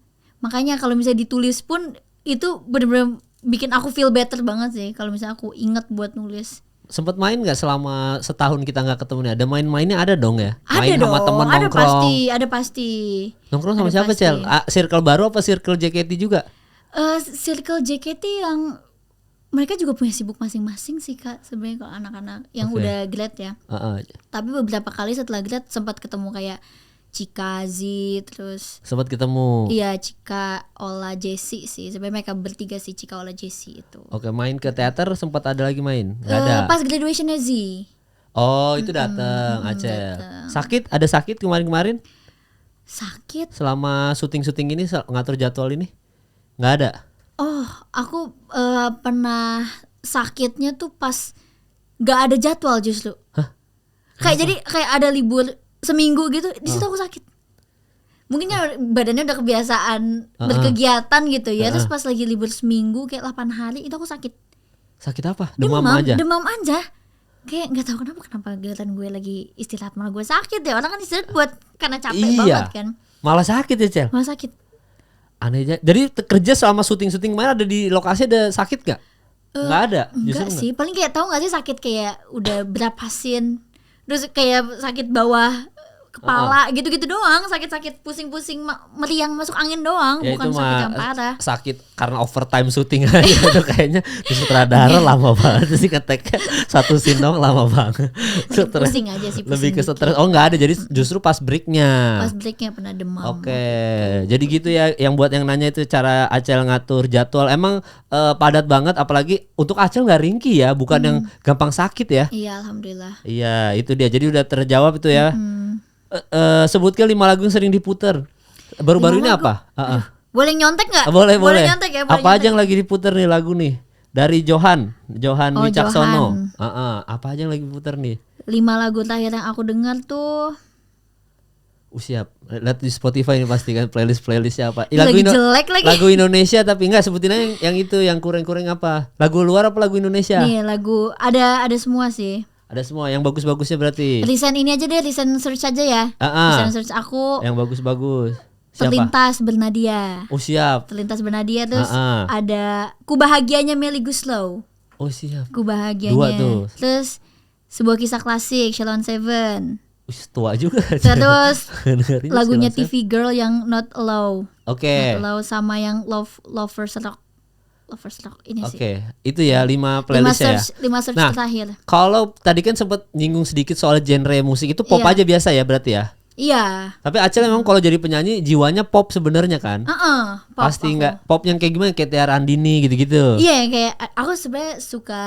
Makanya kalau misalnya ditulis pun itu bener-bener bikin aku feel better banget sih kalau misalnya aku inget buat nulis. Sempet main nggak selama setahun kita nggak ketemu nih? Ada main-mainnya ada dong ya? Ada main dong, sama temen ada nongkrong. ada pasti. Nongkrong sama Ada siapa pasti. Cel? Circle baru apa circle JKT juga? Circle JKT yang mereka juga punya sibuk masing-masing sih Kak sebenarnya kalau anak-anak yang udah grad ya. Tapi beberapa kali setelah grad sempat ketemu kayak Cika, Z, terus Sempat ketemu. iya Cika, Ola, Jessie sih. Sebenarnya mereka bertiga sih, Cika, Ola, Jessie itu. Oke, main ke teater sempat ada lagi main? Nggak ada. Pas graduationnya Z. Oh, itu datang Acel. Sakit? Ada sakit kemarin-kemarin? Sakit? Selama syuting-syuting ini ngatur jadwal ini? Nggak ada. Oh, aku pernah sakitnya tuh pas gak ada jadwal justru. Hah? Kayak jadi kayak ada libur seminggu gitu, di situ aku sakit. Mungkin kan badannya udah kebiasaan berkegiatan gitu ya. Terus pas lagi libur seminggu kayak 8 hari itu aku sakit. Sakit apa? Demam aja? Demam aja. Kayak gak tahu kenapa giliran gue lagi istirahat malah gue sakit ya. Orang kan istirahat buat karena capek banget kan. Malah sakit ya Cel? Malah sakit. Aneh aja. Jadi kerja selama syuting-syuting kemarin ada di lokasi ada sakit gak? Nggak ada? Enggak sih. Paling kayak tahu gak sih sakit kayak udah berapa scene. Terus kayak sakit bawah kepala gitu-gitu doang, sakit-sakit pusing-pusing meriang masuk angin doang, ya bukan itu sakit mah yang parah. sakit karena overtime syuting aja itu kayaknya di sutradara lama banget sih ngeteknya satu scene dong lama banget. Pusing aja sih, Lebih ke pusing stres. Oh nggak ada, jadi justru pas breaknya. Pas breaknya pernah demam. Oke, jadi gitu ya. Yang buat yang nanya itu cara Acel ngatur jadwal. Emang padat banget, apalagi untuk Acel nggak ringkih ya, bukan yang gampang sakit ya. Iya, alhamdulillah. Iya, itu dia. Jadi udah terjawab itu ya. Sebutkan 5 lagu yang sering diputer. Baru-baru ini apa? Boleh nyontek nggak? Boleh. Nyontek ya. Apa aja yang lagi diputer nih lagu nih? Dari Johan Wicaksono. Apa aja yang lagi diputer nih? 5 lagu terakhir yang aku dengar tuh. Siap. Lihat di Spotify ini pasti kan playlistnya apa? Lagi jelek lagi. Lagu Indonesia tapi enggak, sebutin aja yang itu yang kurang-kurang apa? Lagu luar apa lagu Indonesia? Nih lagu ada semua sih. Ada semua, yang bagus-bagusnya berarti. Recent ini aja deh, recent search aja ya. Recent search aku. Yang bagus-bagus. Siapa? Terlintas Bernadia. Oh siap. Terlintas Bernadia, terus ada Ku Bahagianya Melly Guslow. Oh siap. Ku Bahagianya. 2 tuh. Terus Sebuah Kisah Klasik Shalon Seven. Tua juga. Terus lagunya TV Girl yang Not Allow. Oke. Not Allow sama yang Lovers Rock ini sih. Oke, itu ya 5 playlist ya. 5 search terakhir. Kalau tadi kan sempat nyinggung sedikit soal genre musik, itu pop aja biasa ya berarti ya? Iya. Tapi Acel memang kalau jadi penyanyi jiwanya pop sebenarnya kan? Pop. Pasti enggak pop yang kayak gimana, kayak Tiara Andini gitu-gitu. Iya, kayak aku sebenarnya suka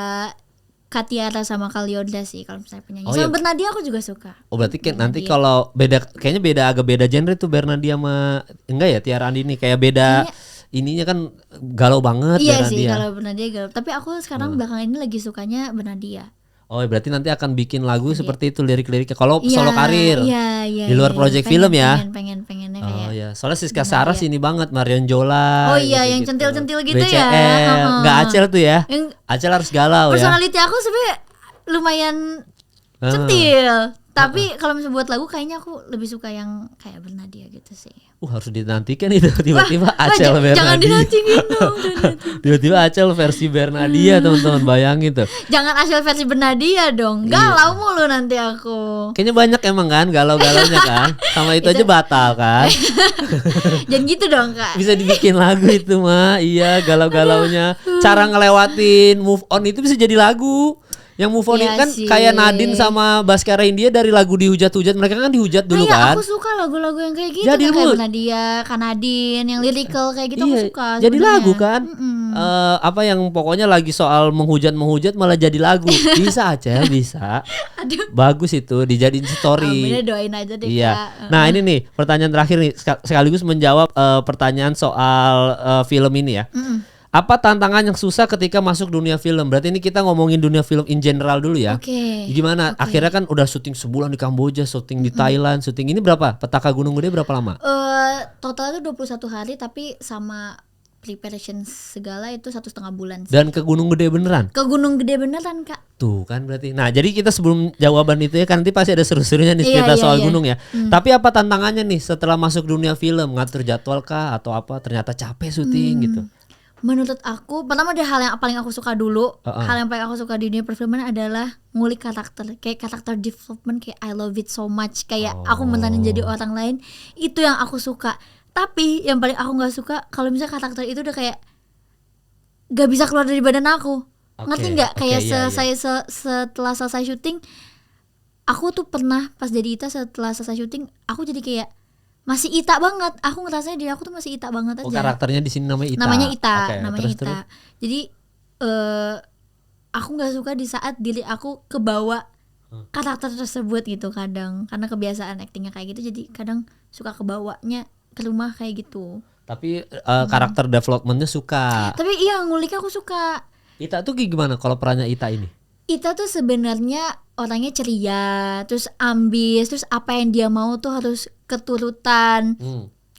Katiara sama Kalioda sih kalau misalnya penyanyi. Sama Bernadia aku juga suka. Oh berarti nanti kalau kayaknya agak beda genre tuh Bernadia sama enggak ya Tiara Andini, kayak beda. Ininya kan galau banget. Iya sih kalau Bernadia galau. Tapi aku sekarang belakangan ini lagi sukanya Bernadia. Oh berarti nanti akan bikin lagu seperti itu lirik-liriknya. Kalau solo karir di luar project film ya. Pengennya kayak. Oh iya. Soalnya Siska Saras ini banget, Marion Jola. Oh iya yang centil-centil gitu BCL. ya. Nggak Acel tuh ya. Acel harus galau ya. Personality aku sebenarnya lumayan centil. Tapi kalau misalnya buat lagu kayaknya aku lebih suka yang kayak Bernadia gitu sih. Harus dinantikan itu tiba-tiba Acel Bernadia. Jangan dinantikan dong. Tiba-tiba Acel versi Bernadia teman-teman, bayangin tuh. Jangan Acel versi Bernadia dong. Galau mulu nanti aku. Kayaknya banyak emang kan galau-galaunya kan. Sama itu aja batal kan. Jangan gitu dong Kak. Bisa dibikin lagu itu mah. Iya, galau-galaunya. Cara ngelewatin move on itu bisa jadi lagu. Yang move on itu kan kayak Nadine sama Baskara India dari lagu Dihujat-hujat. Mereka kan dihujat dulu kan. Aku suka lagu-lagu yang kayak gitu kan, kayak Bernadia, Nadine, yang lyrical kayak gitu aku suka. Jadi lagu kan. Apa yang pokoknya lagi soal menghujat malah jadi lagu. Bisa aja, bisa. Bagus itu dijadiin story. Doain aja deh Kak. Nah ini nih pertanyaan terakhir nih, sekaligus menjawab pertanyaan soal film ini ya. Apa tantangan yang susah ketika masuk dunia film? Berarti ini kita ngomongin dunia film in general dulu ya. Gimana? Akhirnya kan udah syuting sebulan di Kamboja, syuting di Thailand, syuting ini berapa? Petaka Gunung Gede berapa lama? Total itu 21 hari tapi sama preparation segala itu 1,5 bulan sih. Dan ke Gunung Gede beneran? Ke Gunung Gede beneran Kak. Tuh kan berarti. Nah jadi kita sebelum jawaban itu ya kan nanti pasti ada seru-serunya nih cerita soal gunung ya. Tapi apa tantangannya nih setelah masuk dunia film? Ngatur jadwal kah atau apa? Ternyata capek syuting gitu. Menurut aku, pertama ada hal yang paling aku suka dulu. Hal yang paling aku suka di dunia perfilman adalah ngulik karakter. Kayak karakter development, kayak I love it so much. Kayak aku beneran jadi orang lain. Itu yang aku suka. Tapi yang paling aku gak suka kalau misalnya karakter itu udah kayak gak bisa keluar dari badan aku. Ngerti gak? Kayak setelah selesai syuting, aku tuh pernah pas jadi Ita setelah selesai syuting, aku jadi kayak masih Ita banget. Aku ngerasanya diri aku tuh masih Ita banget aja. Oh karakternya di sini namanya Ita. Namanya Ita. Jadi aku nggak suka di saat diri aku kebawa karakter tersebut gitu kadang. Karena kebiasaan aktingnya kayak gitu, jadi kadang suka kebawanya ke rumah kayak gitu. Tapi karakter developmentnya suka. Tapi iya nguliknya aku suka. Ita tuh gimana kalau perannya Ita ini? Ita tuh sebenarnya orangnya ceria, terus ambis, terus apa yang dia mau tuh harus keturutan.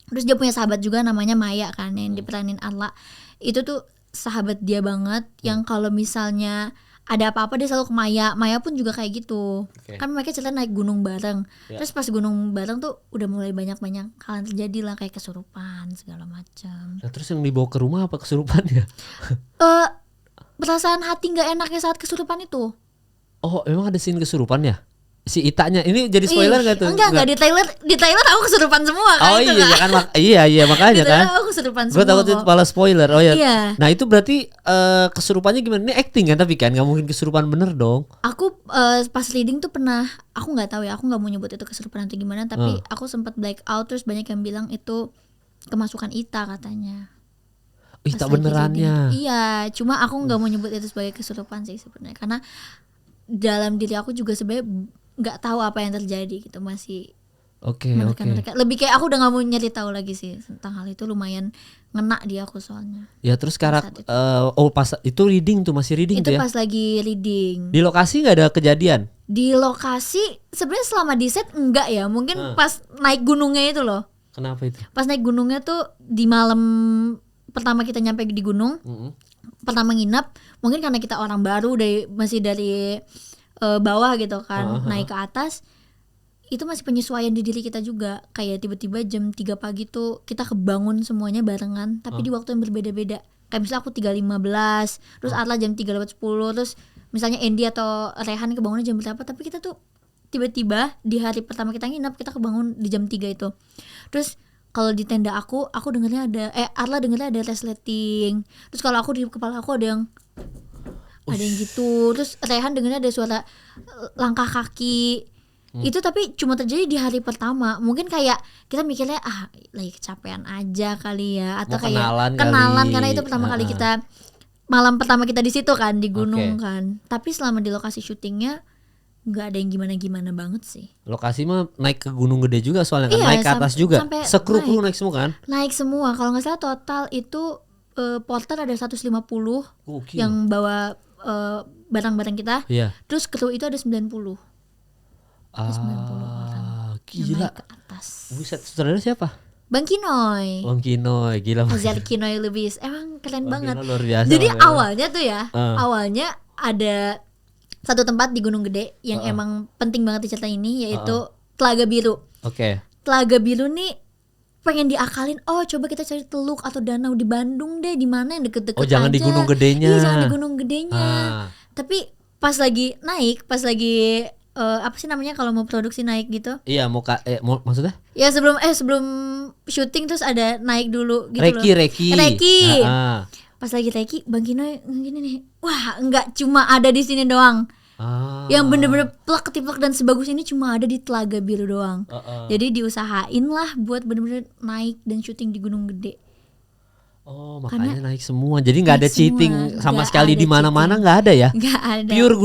Terus dia punya sahabat juga namanya Maya kan yang diperanin Arla. Itu tuh sahabat dia banget yang kalau misalnya ada apa-apa dia selalu ke Maya. Maya pun juga kayak gitu. Kan mereka cerita naik gunung bareng. Terus pas gunung bareng tuh udah mulai banyak-banyak hal yang terjadi lah kayak kesurupan segala macam. Nah, terus yang dibawa ke rumah apa kesurupannya? Perasaan hati nggak enaknya saat kesurupan itu. Oh emang ada scene kesurupan ya? si Itanya ini jadi spoiler nggak tuh? Enggak di Thailand aku kesurupan semua kan. Oh iya ya kan iya makanya kan. Aku kesurupan semua. Gue takut itu malah spoiler. Oh ya. Iya. Nah itu berarti kesurupannya gimana? Ini acting kan tapi kan nggak mungkin kesurupan bener dong. Aku pas reading tuh pernah, aku nggak tahu ya, aku nggak mau nyebut itu kesurupan atau gimana, tapi aku sempat black out terus banyak yang bilang itu kemasukan Ita katanya. Ita benerannya. Iya, cuma aku nggak mau nyebut itu sebagai kesurupan sih sebenarnya, karena dalam diri aku juga sebenarnya nggak tahu apa yang terjadi gitu, masih menekan-menekan. Lebih kayak aku udah nggak mau nyari tahu lagi sih tentang hal itu, lumayan ngena di aku soalnya. Ya terus pas itu reading tuh masih reading itu tuh ya? Pas lagi reading. Di lokasi nggak ada kejadian? Di lokasi sebenarnya selama di set enggak ya, mungkin pas naik gunungnya itu loh. Kenapa itu? Pas naik gunungnya tuh di malam pertama kita nyampe di gunung, pertama nginap, mungkin karena kita orang baru masih dari bawah gitu kan, naik ke atas, itu masih penyesuaian di diri kita juga. Kayak tiba-tiba jam 3 pagi tuh kita kebangun semuanya barengan, tapi di waktu yang berbeda-beda. Kayak misalnya aku 3.15, terus Arla jam 3.10, terus misalnya Andy atau Rehan kebangunnya jam berapa, tapi kita tuh tiba-tiba di hari pertama kita nginap kita kebangun di jam 3 itu. Terus kalau di tenda aku dengernya Arla dengernya ada resleting. Terus kalau aku di kepala aku ada yang gitu. Terus Rehan dengernya ada suara langkah kaki. Itu tapi cuma terjadi di hari pertama. Mungkin kayak kita mikirnya lagi kecapean aja kali ya, atau kayak kenalan karena itu pertama kali kita, malam pertama kita di situ kan, di gunung kan. Tapi selama di lokasi syutingnya nggak ada yang gimana-gimana banget sih. Lokasi mah naik ke Gunung Gede juga soalnya kan, naik ke atas juga. Sekru naik semua kan? Naik semua. Kalau nggak salah total itu porter ada 150 yang bawa barang-barang kita. Iya. Terus kru itu ada 90. 90 orang gila. Naik ke atas. Buset, sutradara siapa? Bang Kinoy, gila. Azhar Kinoy Lubis, emang keren banget. Luar biasa. Jadi awalnya tuh ya, awalnya ada satu tempat di Gunung Gede yang emang penting banget diceritain ini, yaitu Telaga Biru. Telaga Biru nih pengen diakalin, coba kita cari teluk atau danau di Bandung deh, di mana yang deket-deket aja. Jangan di Gunung Gedenya. Iya, jangan di Gunung Gedenya. Tapi pas lagi apa sih namanya kalau mau produksi naik gitu? Iya, maksudnya? Ya sebelum syuting terus ada naik dulu gitu Reki. Pas lagi Reki, Bang Kino gini nih, wah nggak cuma ada di sini doang. Yang bener-bener plak-ketiplak dan sebagus ini cuma ada di Telaga Biru doang. Jadi diusahain lah buat bener-bener naik dan syuting di Gunung Gede. Makanya naik semua. Jadi nggak ada cheating sama sekali di mana-mana, nggak ada ya? Nggak ada. Pure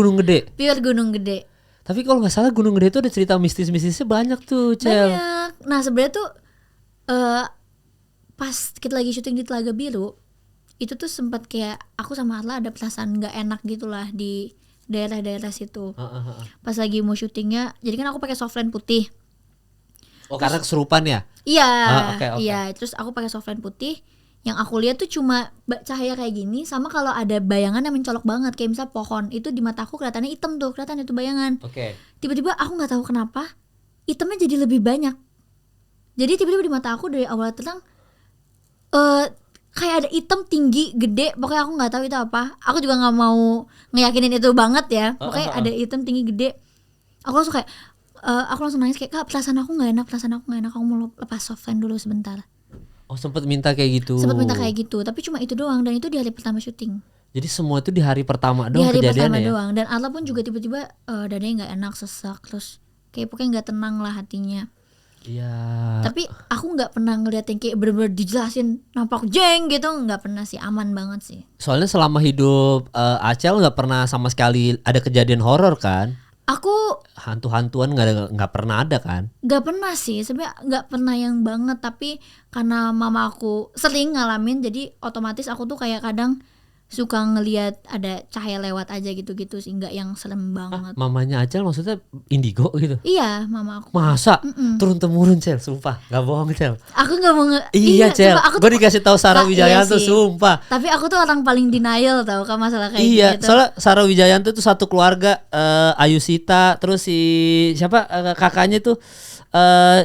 Gunung Gede. Tapi kalau nggak salah Gunung Gede itu ada cerita mistis-mistisnya banyak tuh, Cel. Banyak. Nah sebenarnya tuh pas kita lagi syuting di Telaga Biru, itu tuh sempat kayak aku sama Arla ada perasaan nggak enak gitulah di daerah-daerah situ. Pas lagi mau syutingnya, jadi kan aku pakai softline putih. Karena kesurupan ya? Iya. Okay. Iya. Terus aku pakai softline putih. Yang aku lihat tuh cuma cahaya kayak gini, sama kalau ada bayangan yang mencolok banget, kayak misal pohon itu di mata aku kelihatannya hitam tuh, kelihatan itu bayangan. Tiba-tiba aku nggak tahu kenapa hitamnya jadi lebih banyak. Jadi tiba-tiba di mata aku dari awal terang kayak ada hitam tinggi gede, pokoknya aku nggak tahu itu apa. Aku juga nggak mau ngeyakinin itu banget ya, pokoknya ada hitam tinggi gede. Aku langsung kayak aku langsung nangis kayak, Kak, perasaan aku nggak enak, aku mau lepas softline dulu sebentar. Sempat minta kayak gitu. Tapi cuma itu doang, dan itu di hari pertama syuting. Jadi semua itu di hari pertama doang kejadiannya. Di hari pertama doang, dan Arla pun juga tiba-tiba dadanya nggak enak, sesak, terus kayak pokoknya nggak tenang lah hatinya. Iya. Tapi aku nggak pernah ngeliat yang kayak bener-bener dijelasin nampak jeng gitu, nggak pernah sih, aman banget sih. Soalnya selama hidup Acel nggak pernah sama sekali ada kejadian horor kan? Aku hantu-hantuan nggak pernah ada kan? Nggak pernah sih, sebenarnya nggak pernah yang banget. Tapi karena mama aku sering ngalamin, jadi otomatis aku tuh kayak kadang suka ngelihat ada cahaya lewat aja gitu-gitu sih, nggak yang serem banget. Mamanya Acel maksudnya indigo gitu? Iya, mama aku. Masa? Turun temurun, Cel, sumpah, nggak bohong, Cel. Aku nggak mau iya, Cel. Gue dikasih tahu Sarah Wijayanto, iya sumpah. Tapi aku tuh orang paling denial tau kan masalah kayak gitu. Iya, soalnya Sarah Wijayanto tuh satu keluarga, Ayusita, terus si siapa kakaknya tuh.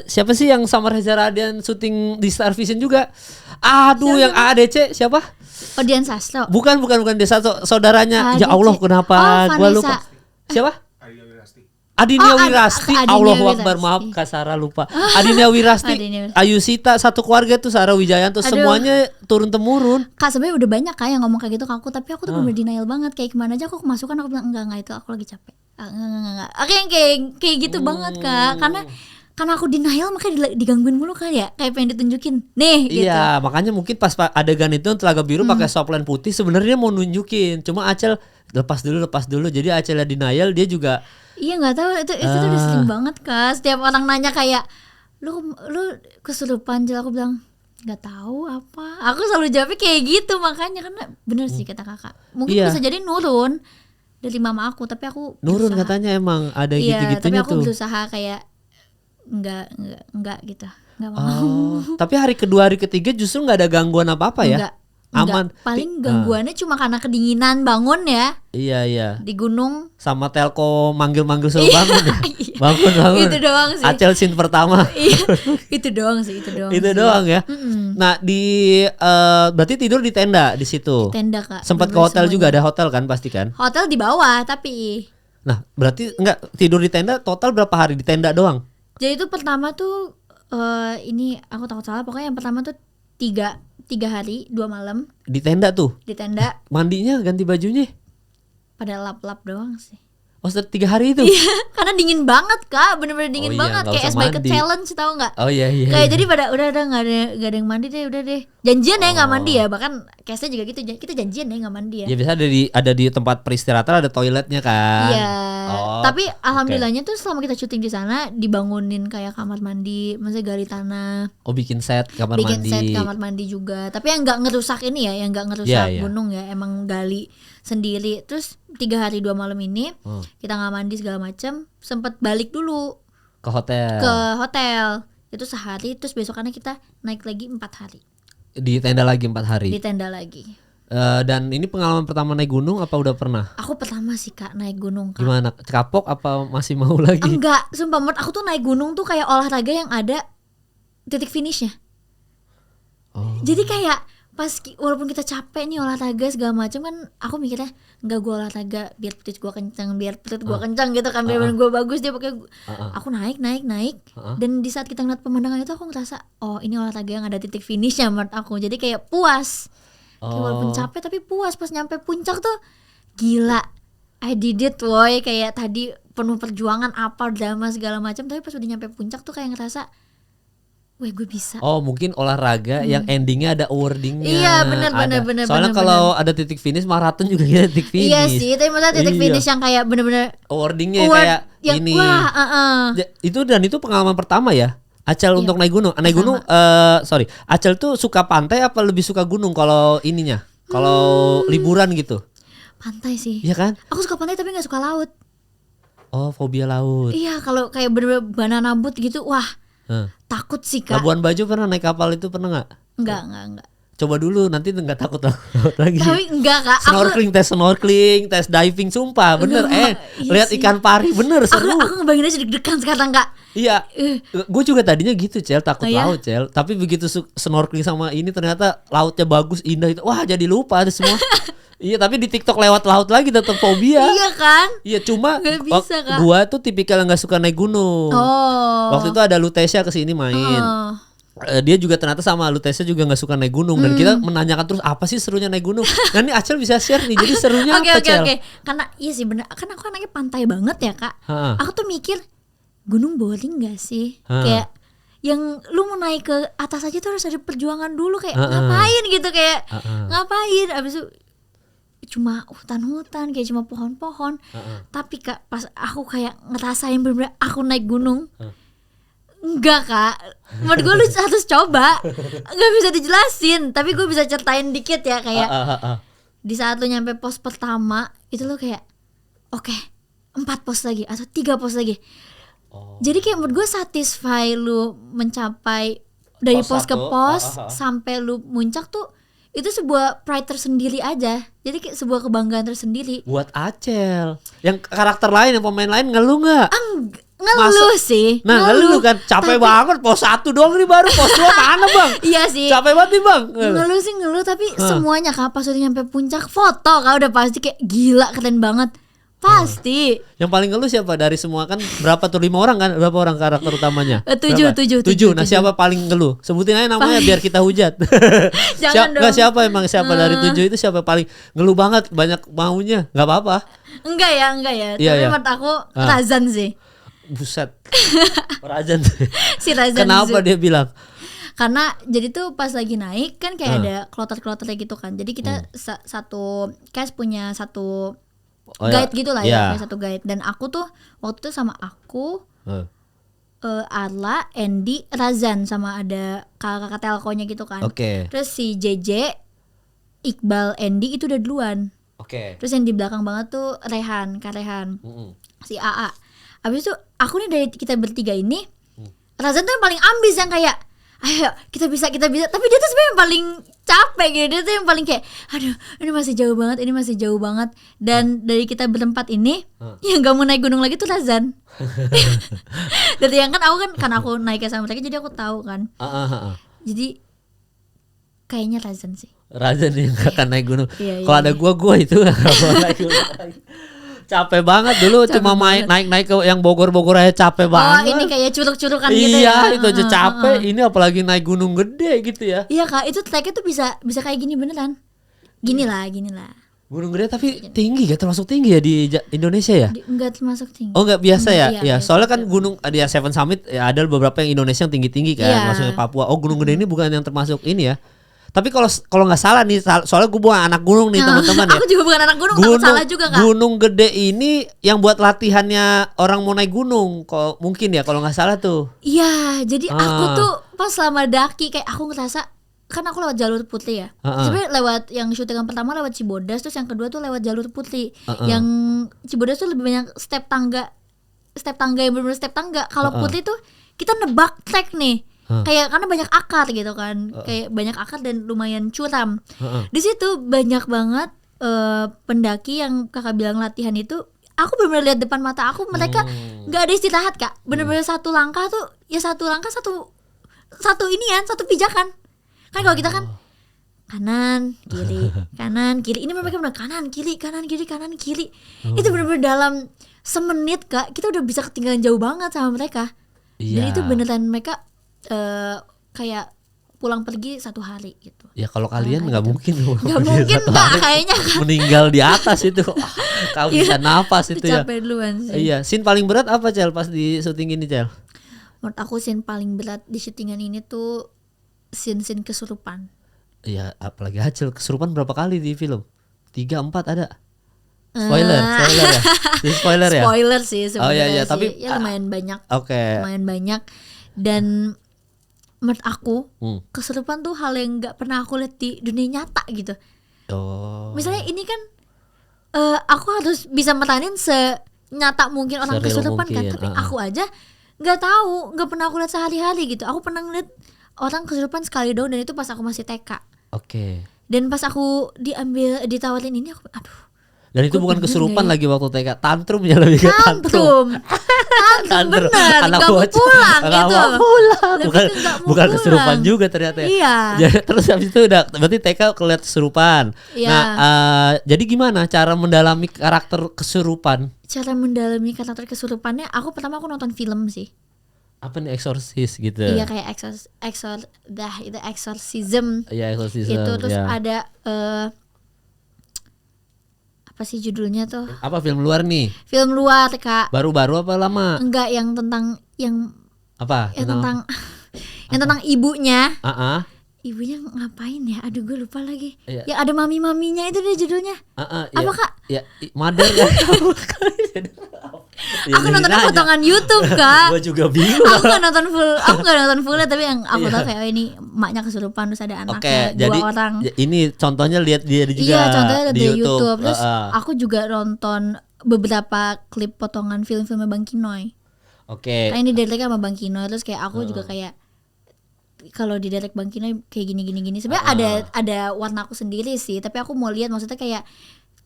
Siapa sih yang sama Reza Radian syuting di Star Vision juga? Aduh, siapa yang AADC siapa? Dian Sastro. Bukan Dian Sastro, saudaranya. Ya Allah, kenapa gua lupa. Siapa? Adinia Wirasti, Adinia Allahu Akbar, Wirasti. maaf Kak Sarah lupa. Adinia Wirasti, Adinia Wirasti. Ayu Sita, satu keluarga tuh Sarah Wijayanto, semuanya turun temurun. Kak sebenarnya udah banyak Kak yang ngomong kayak gitu ke aku, tapi aku tuh bener denial banget. Kayak kemana aja aku kemasukan aku bilang enggak itu aku lagi capek. Enggak. Oke yang kayak gitu banget Kak, karena aku denial makanya digangguin mulu kali ya, kayak pengen ditunjukin nih gitu. Iya, makanya mungkin pas adegan itu Telaga Biru pakai soplen putih sebenarnya mau nunjukin, cuma Acel lepas dulu. Jadi Acel denial, dia juga Iya nggak tahu itu tuh udah sering banget Kak. Setiap orang nanya kayak lu kesurupan, Jel, aku bilang nggak tahu apa. Aku selalu jawabnya kayak gitu, makanya karena bener sih kata kakak. Mungkin bisa jadi nurun dari mama aku, tapi aku nurun berusaha. katanya emang ada Iya, gitu-gitunya tapi aku tuh. berusaha kayak nggak gitu, nggak mau. Tapi hari kedua hari ketiga justru nggak ada gangguan apa-apa ya? Enggak. Aman. Paling gangguannya cuma karena kedinginan bangun ya Iya. di gunung. Sama Telko manggil-manggil suruh bangun ya. Bangun. Itu doang sih. Acel scene pertama. Iya, itu doang sih. Itu doang ya. Nah, berarti tidur di tenda di situ. Tenda Kak. Sempat ke hotel juga, ada hotel kan pasti kan? Hotel di bawah tapi. Nah, berarti enggak tidur di tenda total berapa hari di tenda doang? Jadi itu pertama tuh ini aku takut salah, pokoknya yang pertama tuh 3 hari 2 malam Di tenda tuh. di tenda. Mandinya ganti bajunya? Pada lap-lap doang sih. Oh, 3 hari itu. Iya, karena dingin banget Kak, bener-bener dingin Oh iya, banget nggak kayak usah es bucket mandi. challenge, tahu nggak? Oh iya. Kayak jadi pada udah nggak ada yang mandi deh, udah deh. Janjian ya nggak mandi ya, bahkan case-nya juga gitu, kita janjian ya nggak mandi ya. Ya biasa ada di tempat peristirahatan ada toiletnya kan. Iya. Oh, Tapi alhamdulillahnya tuh selama kita syuting di sana dibangunin kayak kamar mandi, maksudnya gali tanah, Oh, bikin set kamar bikin mandi. set kamar mandi juga. Tapi yang nggak ngerusak ini ya, yang nggak ngerusak Iya. gunung ya, emang gali sendiri. Terus 3 hari 2 malam ini kita nggak mandi segala macam, sempet balik dulu Ke hotel. ke hotel. Itu sehari, terus besokannya kita naik lagi 4 hari Di tenda lagi 4 hari. di tenda lagi. Dan ini pengalaman pertama naik gunung apa udah pernah? Aku pertama sih Kak naik gunung Kak. Gimana? Kapok apa masih mau lagi? Enggak, sumpah menurut aku tuh naik gunung tuh kayak olahraga yang ada titik finishnya. Jadi kayak walaupun kita capek nih olahraga segala macam kan, aku mikirnya enggak, gue olahraga biar perut gue kencang gitu kan, biar badan gue bagus, dia pakai aku naik dan di saat kita ngeliat pemandangan itu aku ngerasa oh ini olahraga yang ada titik finishnya menurut aku. Jadi kayak puas. Kayak walaupun capek tapi puas pas nyampe puncak tuh gila. I did it woy, kayak tadi penuh perjuangan apa drama segala macam, tapi pas udah nyampe puncak tuh kayak ngerasa weh gue bisa. Oh, mungkin olahraga yang endingnya ada awardingnya. Iya, benar. Soalnya kalau ada titik finish maraton juga ada titik finish. Iya sih, tapi maksudnya titik finish yang kayak bener-bener awardingnya kayak yang, ini. Wah, Itu pengalaman pertama ya. Acel untuk naik gunung. Acel tuh suka pantai apa lebih suka gunung kalau ininya? Kalau liburan gitu. Pantai sih. Iya kan? Aku suka pantai tapi gak suka laut. Oh, fobia laut. Iya, kalau kayak bener-bener banana boat gitu, wah. Takut sih Kak. Labuan Bajo pernah naik kapal itu pernah nggak? Enggak. Coba dulu nanti nggak takut lagi. Tapi enggak Kak. Snorkeling, tes diving, sumpah bener. Iya Lihat sih. ikan pari bener seru. Aku ngebayangin aja deg-degan sekarang Kak. Iya, gue juga tadinya gitu Cel, takut Oh, iya? laut Cel. Tapi begitu snorkeling sama ini ternyata lautnya bagus, indah itu. Wah jadi lupa ada semua. Iya, tapi di TikTok lewat laut lagi tetap fobia. Iya kan? Iya, cuma Nggak bisa, Kak. gua tuh tipikal yang nggak suka naik gunung. Oh. Waktu itu ada Lutesia kesini main. Dia juga ternyata sama Lutesia juga nggak suka naik gunung, dan kita menanyakan terus apa sih serunya naik gunung. Nah ini Acel bisa share nih, jadi serunya apa Cel? Oke. Karena iya sih bener, kan aku anaknya pantai banget ya Kak. Aku tuh mikir gunung boring gak sih? Kayak yang lu mau naik ke atas aja tuh harus ada perjuangan dulu, kayak ngapain gitu, kayak ngapain abis itu cuma hutan-hutan, kayak cuma pohon-pohon. Tapi Kak pas aku kayak ngerasain bener-bener aku naik gunung, enggak Kak, menurut gue lu harus coba. Enggak bisa dijelasin, tapi gue bisa ceritain dikit ya. Kayak di saat lu nyampe pos pertama itu lu kayak oke, 4 pos lagi atau 3 pos lagi. Jadi kayak menurut gue satisfy lu mencapai dari pos ke pos sampai lu muncak tuh, itu sebuah pride tersendiri aja. Jadi kayak sebuah kebanggaan tersendiri. Buat Acel, yang karakter lain, yang pemain lain ngeluh nggak? Ngeluh sih. Nah ngeluh kan, capek banget pos 1 doang nih, baru pos 2 mana bang? Iya sih. Capek banget nih bang. Ngeluh tapi semuanya Kak pas udah nyampe puncak foto Kak udah pasti kayak gila keren banget. Pasti. Yang paling ngeluh siapa dari semua kan berapa tuh 5 orang kan? Berapa orang karakter utamanya? 7. Nah, siapa paling ngeluh? Sebutin aja namanya biar kita hujat. Jangan dong. Siapa dari 7 itu siapa paling ngeluh banget banyak maunya? Enggak apa-apa. Enggak ya. Iya, Tapi iya. menurut aku Razan sih. Buset. Razan. Si Razan. Kenapa dia bilang? Karena jadi tuh pas lagi naik kan kayak ada kloter-kloternya gitu kan. Jadi kita satu cast punya satu guide gitu lah ya, kayak satu guide. Dan aku tuh waktu itu sama aku, Arla, Andy, Razan sama ada kakak telkonya gitu kan. Terus si JJ, Iqbal, Andy itu udah duluan. Terus yang di belakang banget tuh Kak Rehan, si AA. Abis itu aku nih dari kita bertiga ini, Razan tuh yang paling ambis yang kayak ayo kita bisa, tapi dia tuh sebenarnya yang paling capek gitu, dia tuh yang paling kayak aduh ini masih jauh banget, dan dari kita berempat ini yang gak mau naik gunung lagi tuh Razan. Dari yang kan aku naiknya sama mereka jadi aku tahu kan. Jadi kayaknya Razan sih. Razan yang gak akan naik gunung. Kalau ada gua itu gak mau naik gunung. Capek banget dulu cuma naik ke yang Bogor aja capek banget. Ini kayak curug-curugan gitu ya. Iya, itu aja capek. Ini apalagi naik gunung gede gitu ya. Iya Kak, itu treknya tuh bisa kayak gini beneran. Gini lah. Gunung gede tapi tinggi ya, termasuk tinggi ya di Indonesia ya? Enggak termasuk tinggi. Oh, enggak biasa ya? Iya, soalnya kan biasa. gunung di Seven Summit ya, ada beberapa yang Indonesia yang tinggi-tinggi kan, maksudnya Papua. Oh, gunung gede ini bukan yang termasuk ini ya. Tapi kalau nggak salah nih, soalnya gue bukan anak gunung nih teman-teman ya. Aku juga bukan anak gunung, takut salah juga Kak. Gunung gede ini yang buat latihannya orang mau naik gunung, kok mungkin ya kalau nggak salah tuh. Iya, jadi aku tuh pas selama daki kayak aku ngerasa kan aku lewat jalur putri ya. Sebenarnya lewat yang syutingan pertama lewat Cibodas, terus yang kedua tuh lewat jalur putri. Yang Cibodas tuh lebih banyak step tangga yang benar-benar step tangga. Kalau putri tuh kita nebak trek nih. Kayak karena banyak akar gitu kan, kayak banyak akar dan lumayan curam. Di situ banyak banget pendaki yang kakak bilang latihan itu. Aku benar-benar lihat depan mata aku mereka nggak ada istirahat Kak. Benar-benar satu langkah tuh ya satu pijakan. Kan kalau kita kan kanan kiri ini mereka benar kanan kiri. Itu benar-benar dalam semenit Kak kita udah bisa ketinggalan jauh banget sama mereka. Dan itu beneran mereka kayak pulang pergi 1 hari gitu. Ya kalau kalian nggak mungkin. Nggak mungkin Kak kayaknya kan. Meninggal di atas itu. Kau bisa napas itu ya. Capek duluan sih. Iya, scene paling berat apa Cel pas di syuting ini Cel? Menurut aku scene paling berat di syutingan ini tuh scene kesurupan. Iya, apalagi Acel kesurupan berapa kali di film? 3, 4 ada. Spoiler ya. Spoiler ya. Spoiler sih sebenarnya. Iya, tapi ya lumayan banyak. Lumayan banyak. Dan menurut aku kesurupan tuh hal yang nggak pernah aku lihat di dunia nyata gitu. Misalnya ini kan aku harus bisa meranin senyata mungkin orang kesurupan kan, tapi aku aja nggak pernah aku lihat sehari-hari gitu. Aku pernah ngeliat orang kesurupan sekali doang dan itu pas aku masih TK. Dan pas aku ditawarin ini aku dan itu bukan kesurupan lagi waktu TK, tantrum ya lebih ke tantrum. Tantrum bener, nggak mau pulang gitu. Bukan kesurupan juga ternyata ya. Iya. Jadi, terus habis itu berarti TK kelihatan kesurupan. Iya. Nah, jadi gimana cara mendalami karakter kesurupan? Cara mendalami karakter kesurupannya, pertama aku nonton film sih. Apa nih eksorsis gitu? Iya kayak exorcism. Iya exorcism. Itu terus ada apa sih judulnya tuh? Apa film luar nih? Film luar Kak. Baru-baru apa lama? Enggak, yang tentang apa? Yang tentang ibunya. Ibunya ngapain ya? Aduh gue lupa lagi. Iya. Ya ada mami-maminya itu deh judulnya. Apa Kak? Ya mother kan. Aku nonton potongan YouTube Kak. Gue juga bingung. Aku nggak nonton full tapi yang aku tahu kayak ini emaknya kesurupan terus ada anaknya jadi, 2 orang. Ini contohnya lihat dia juga. Iya contohnya di YouTube. Terus aku juga nonton beberapa klip potongan film-filmnya Bang Kinoy. Nah ini direct sama Bang Kinoy terus kayak aku juga kayak kalau di direct Bang Kinoy kayak gini. Sebenarnya ada warna aku sendiri sih, tapi aku mau lihat maksudnya kayak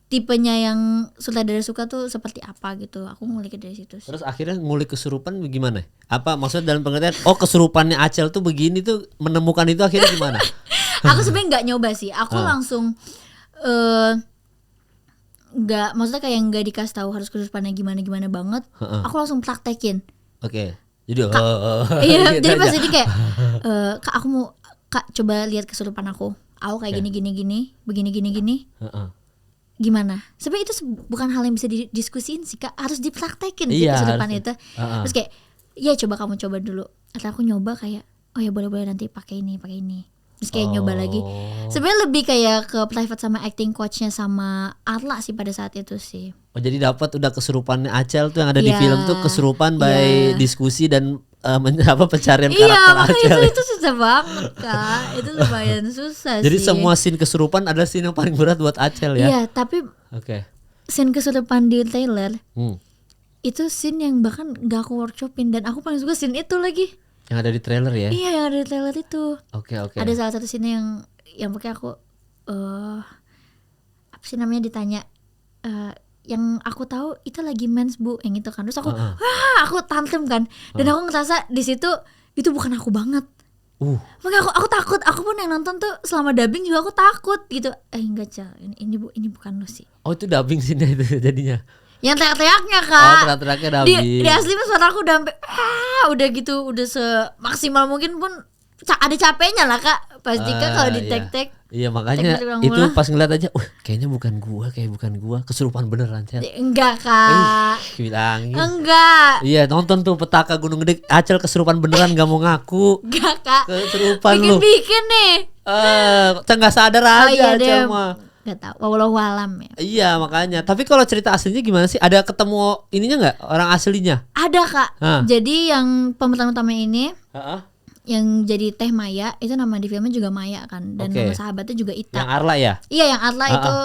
tipenya yang sutradara suka tuh seperti apa gitu. Aku ngulik dari situ sih. Terus akhirnya ngulik kesurupan gimana? Apa maksudnya dalam pengertian kesurupannya Acel tuh begini tuh, menemukan itu akhirnya gimana? Aku sebenarnya nggak nyoba sih. Aku langsung nggak, maksudnya kayak nggak dikasih tahu harus kesurupannya gimana banget. Aku langsung praktekin. Oke. Jadi iya, gitu jadi pas aja. jadi kayak Kak, aku mau Kak coba lihat kesurupan aku kayak gini begini. Gimana? Sebenarnya itu bukan hal yang bisa didiskusiin sih Kak, harus dipraktekin sih kesurupan itu. Terus kayak ya coba kamu coba dulu. Atau aku nyoba kayak oh ya boleh nanti pakai ini. Terus kayak nyoba lagi. Sebenarnya lebih kayak ke private sama acting coachnya sama Arla sih pada saat itu sih. Oh jadi dapat udah kesurupannya Acel tuh yang ada di film tuh kesurupan by diskusi dan pencarian karakter Acel. Itu susah banget Kak. Itu lumayan susah Jadi sih. semua scene kesurupan ada scene yang paling berat buat Acel ya. Iya, tapi scene kesurupan di trailer itu scene yang bahkan gak aku workshopin dan aku paling suka scene itu lagi. Yang ada di trailer ya? Iya, yang ada di trailer itu. Oke. Ada salah satu scene yang pakai aku apa sih namanya ditanya yang aku tahu itu lagi mens Bu, yang itu kan. Terus aku aku tantrum kan. Dan aku ngerasa di situ itu bukan aku banget. Makanya aku takut. Aku pun yang nonton tuh selama dubbing juga aku takut gitu. Enggak Cal, ini Bu, ini bukan lo sih. Oh itu dubbing scene itu jadinya. Yang teriak-teriaknya Kak. Teriak-teriaknya dubbing. Di asli pas suara aku udah sampai udah gitu, udah semaksimal mungkin pun ada capeknya lah Kak. Pasti Kak kalau di tek-tek. Iya makanya itu pas ngeliat aja, kayaknya bukan gua, kesurupan beneran Cel. Enggak Kak. Bilangin. Enggak. Iya nonton tuh Petaka Gunung Gede, Acel kesurupan beneran gak mau ngaku. Enggak Kak. Kesurupan lu. Bikin nih. Nggak sadar aja Acel mah. Gak tau, wallahu alam ya. Iya makanya. Tapi kalau cerita aslinya gimana sih? Ada ketemu ininya nggak orang aslinya? Ada Kak. Jadi yang pemeran utama ini, yang jadi Teh Maya itu nama di filmnya juga Maya kan, dan nama sahabatnya juga Ita. Yang Arla ya? Iya yang Arla itu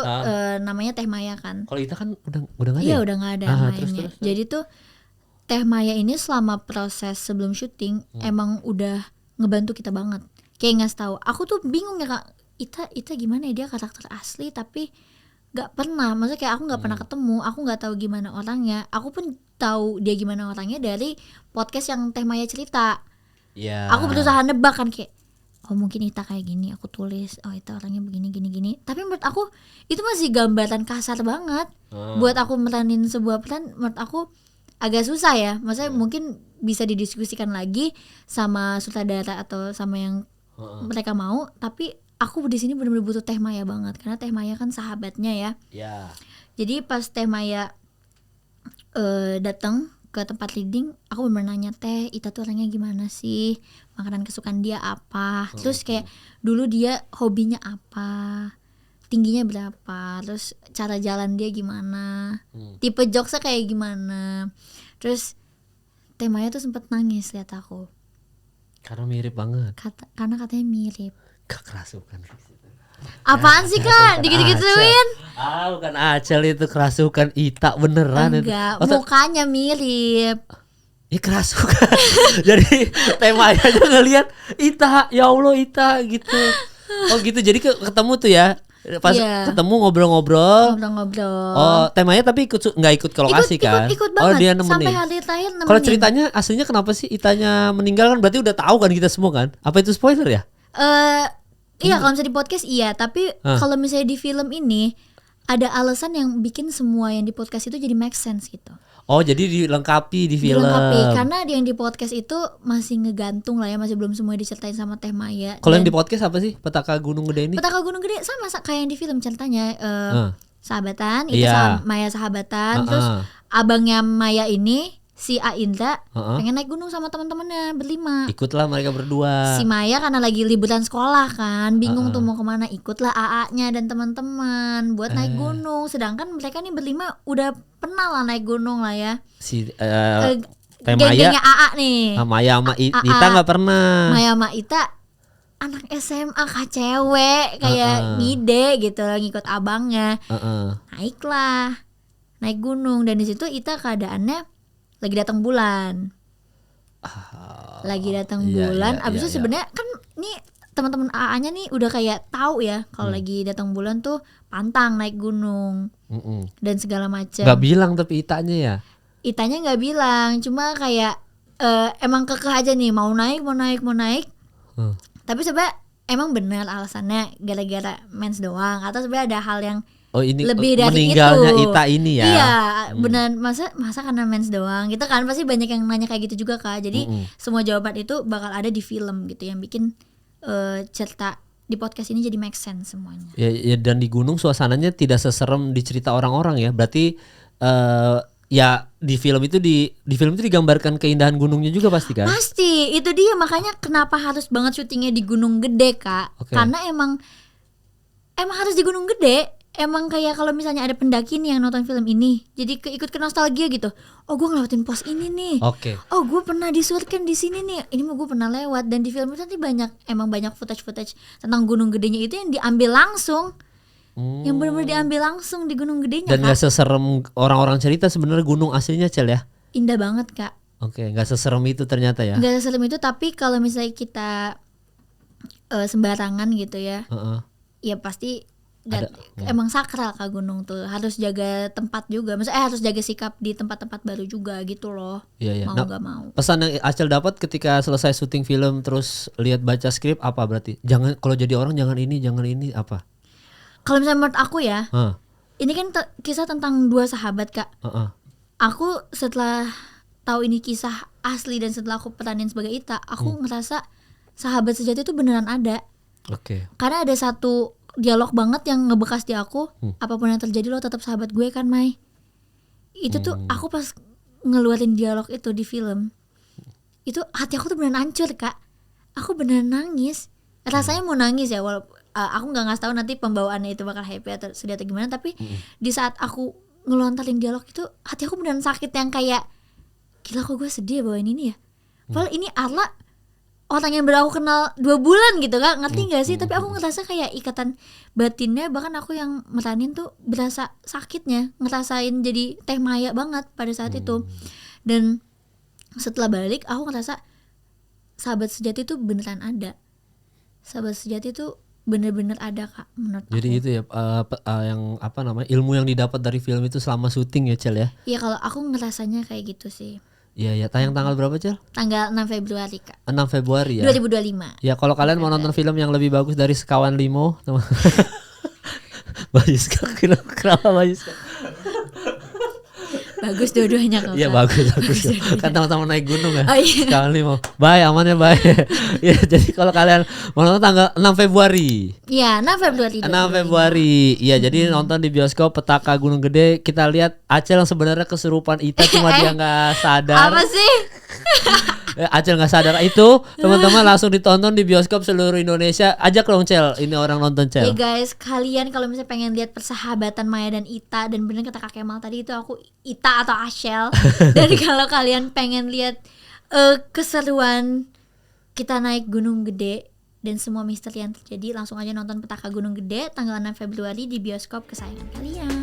namanya Teh Maya kan. Kalau Ita kan udah nggak ada. Iya udah nggak ada namanya. Terus. Jadi tuh Teh Maya ini selama proses sebelum syuting emang udah ngebantu kita banget. Kayak ngasih tahu. Aku tuh bingung ya Kak. Ita gimana ya, dia karakter asli tapi nggak pernah, maksudnya kayak aku nggak pernah ketemu, aku nggak tahu gimana orangnya. Aku pun tahu dia gimana orangnya dari podcast yang Teh Maya cerita. Aku berusaha nebak kan kayak mungkin Ita kayak gini, aku tulis Ita orangnya begini gini. Tapi menurut aku itu masih gambaran kasar banget. Buat aku meranin sebuah peran menurut aku agak susah ya. Maksudnya mungkin bisa didiskusikan lagi sama sutradara atau sama yang mereka mau, tapi aku di sini benar-benar butuh Teh Maya banget karena Teh Maya kan sahabatnya ya. Jadi pas Teh Maya datang ke tempat reading, aku bener nanya Teh, Ita tuh orangnya gimana sih, makanan kesukaan dia apa, terus kayak dulu dia hobinya apa, tingginya berapa, terus cara jalan dia gimana, tipe jokesnya kayak gimana. Terus Teh Maya tuh sempet nangis lihat aku karena mirip banget. Karena katanya mirip. Kerasukan. Apaan sih Kak? Dikit-dikituin. Bukan Acel itu kerasukan Ita beneran. Enggak, mukanya mirip. Kerasukan. Jadi temanya aja ngelihat Ita, ya Allah Ita gitu. Oh gitu. Jadi ketemu tuh ya. Pas ketemu ngobrol-ngobrol. Temanya tapi nggak ikut ke lokasi kan? Ikut banget. Dia nemenin. Sampai hari terakhir nemenin. Kalau ceritanya aslinya kenapa sih Itanya meninggal kan berarti udah tahu kan kita semua kan? Apa itu spoiler ya? Iya kalau misalnya di podcast iya, tapi kalau misalnya di film ini ada alasan yang bikin semua yang di podcast itu jadi make sense gitu. Oh jadi dilengkapi di film. Karena yang di podcast itu masih ngegantung lah ya, masih belum semua diceritain sama Teh Maya. Kalau yang di podcast apa sih Petaka Gunung Gede ini? Petaka Gunung Gede sama kayak yang di film ceritanya sahabatan, itu Maya sahabatan, terus abangnya Maya ini si A Indra pengen naik gunung sama teman-temannya berlima. Ikutlah mereka berdua. Si Maya karena lagi liburan sekolah kan, bingung tuh mau kemana. Ikutlah AA-nya dan teman-teman buat naik gunung. Sedangkan mereka nih berlima udah pernah lah naik gunung lah ya. Si Maya, AA nih. Maya sama Ita nggak pernah. Maya sama Ita anak SMA kak cewek kayak ngide gitu ngikut abangnya. Naik gunung dan di situ Ita keadaannya lagi datang bulan. Abis itu sebenarnya kan nih teman-teman AA-nya nih udah kayak tahu ya kalau lagi datang bulan tuh pantang naik gunung dan segala macam. Gak bilang tapi Itanya ya? Itanya nggak bilang, cuma kayak emang kekeh aja nih mau naik. Tapi sebenarnya emang benar alasannya gara-gara mens doang atau sebenarnya ada hal yang Oh ini lebih dari meninggalnya itu. Ita ini ya. Iya, benar, masa karena mens doang gitu kan, pasti banyak yang nanya kayak gitu juga Kak. Jadi semua jawaban itu bakal ada di film gitu yang bikin cerita di podcast ini jadi make sense semuanya. Ya, dan di gunung suasananya tidak seserem di cerita orang-orang ya. Berarti ya di film itu digambarkan keindahan gunungnya juga pasti kan? Pasti, itu dia makanya kenapa harus banget syutingnya di Gunung Gede Kak. Okay. Karena emang harus di Gunung Gede. Emang kayak kalau misalnya ada pendaki nih yang nonton film ini, jadi ikut ke nostalgia gitu. Oh gue ngelewatin pos ini nih. Oke. Oh gue pernah disurken di sini nih. Ini mah gue pernah lewat. Dan di film itu nanti banyak footage tentang Gunung Gedenya itu yang diambil langsung. Yang benar-benar diambil langsung di Gunung Gedenya. Dan nggak seserem orang-orang cerita sebenarnya gunung aslinya Cel ya? Indah banget Kak. Oke, nggak seserem itu ternyata ya? Nggak seserem itu, tapi kalau misalnya kita sembarangan gitu ya, ya pasti emang sakral Kak gunung tuh, harus jaga tempat juga, maksudnya harus jaga sikap di tempat-tempat baru juga gitu loh. Iya. Mau nggak mau. Pesan yang Acel dapat ketika selesai syuting film terus lihat baca skrip apa berarti? Jangan, kalau jadi orang jangan ini apa? Kalau misalnya menurut aku ya, ini kan kisah tentang dua sahabat Kak. Aku setelah tahu ini kisah asli dan setelah aku peranin sebagai Ita, aku ngerasa sahabat sejati itu beneran ada. Oke. Karena ada satu dialog banget yang ngebekas di aku, apapun yang terjadi lo tetap sahabat gue kan Mai. Itu tuh aku pas ngeluarin dialog itu di film, itu hati aku tuh beneran hancur Kak. Aku beneran nangis. Rasanya mau nangis ya, walaupun aku nggak ngasih tahu nanti pembawaannya itu bakal happy atau sedih atau gimana, tapi di saat aku ngelontarin dialog itu hati aku beneran sakit yang kayak gila kok gue sedih ya bawain ini ya. Padahal ini Arla orang yang baru aku kenal 2 bulan gitu Kak, ngerti gak sih? Tapi aku ngerasa kayak ikatan batinnya, bahkan aku yang meranin tuh berasa sakitnya, ngerasain jadi Teh Maya banget pada saat itu. Dan setelah balik aku ngerasa sahabat sejati tuh beneran ada. Sahabat sejati tuh bener-bener ada Kak menurut Jadi aku. itu ya yang apa namanya, ilmu yang didapat dari film itu selama syuting ya Cel ya? Iya kalau aku ngerasanya kayak gitu sih. Iya, tayang tanggal berapa Cel? Tanggal 6 Februari Kak. 6 Februari ya. 2025. Ya kalau kalian mau nonton film yang lebih bagus dari Sekawan Limo, teman. Bayiska, kenapa Bayiska? Bagus dua-duanya kok. Iya bagus. Kan teman-teman naik gunung ya. Oh, iya. Sekawan Limo. Bye, aman ya bye. Ya, jadi kalau kalian mau nonton tanggal 6 Februari. Iya, 6 Februari. 6 Februari. Iya, jadi nonton di bioskop Petaka Gunung Gede. Kita lihat Acel yang sebenarnya kesurupan Ita, cuma dia nggak sadar. Apa sih? Acel nggak sadar itu, teman-teman langsung ditonton di bioskop seluruh Indonesia. Ajak dong Cel, ini orang nonton Cel. Ya guys, kalian kalau misalnya pengen lihat persahabatan Maya dan Ita, dan bener kata Kak Kemal tadi itu aku Ita atau Ashel. Dan kalau kalian pengen lihat keseruan kita naik Gunung Gede dan semua misteri yang terjadi, langsung aja nonton Petaka Gunung Gede tanggal 6 Februari di bioskop kesayangan kalian.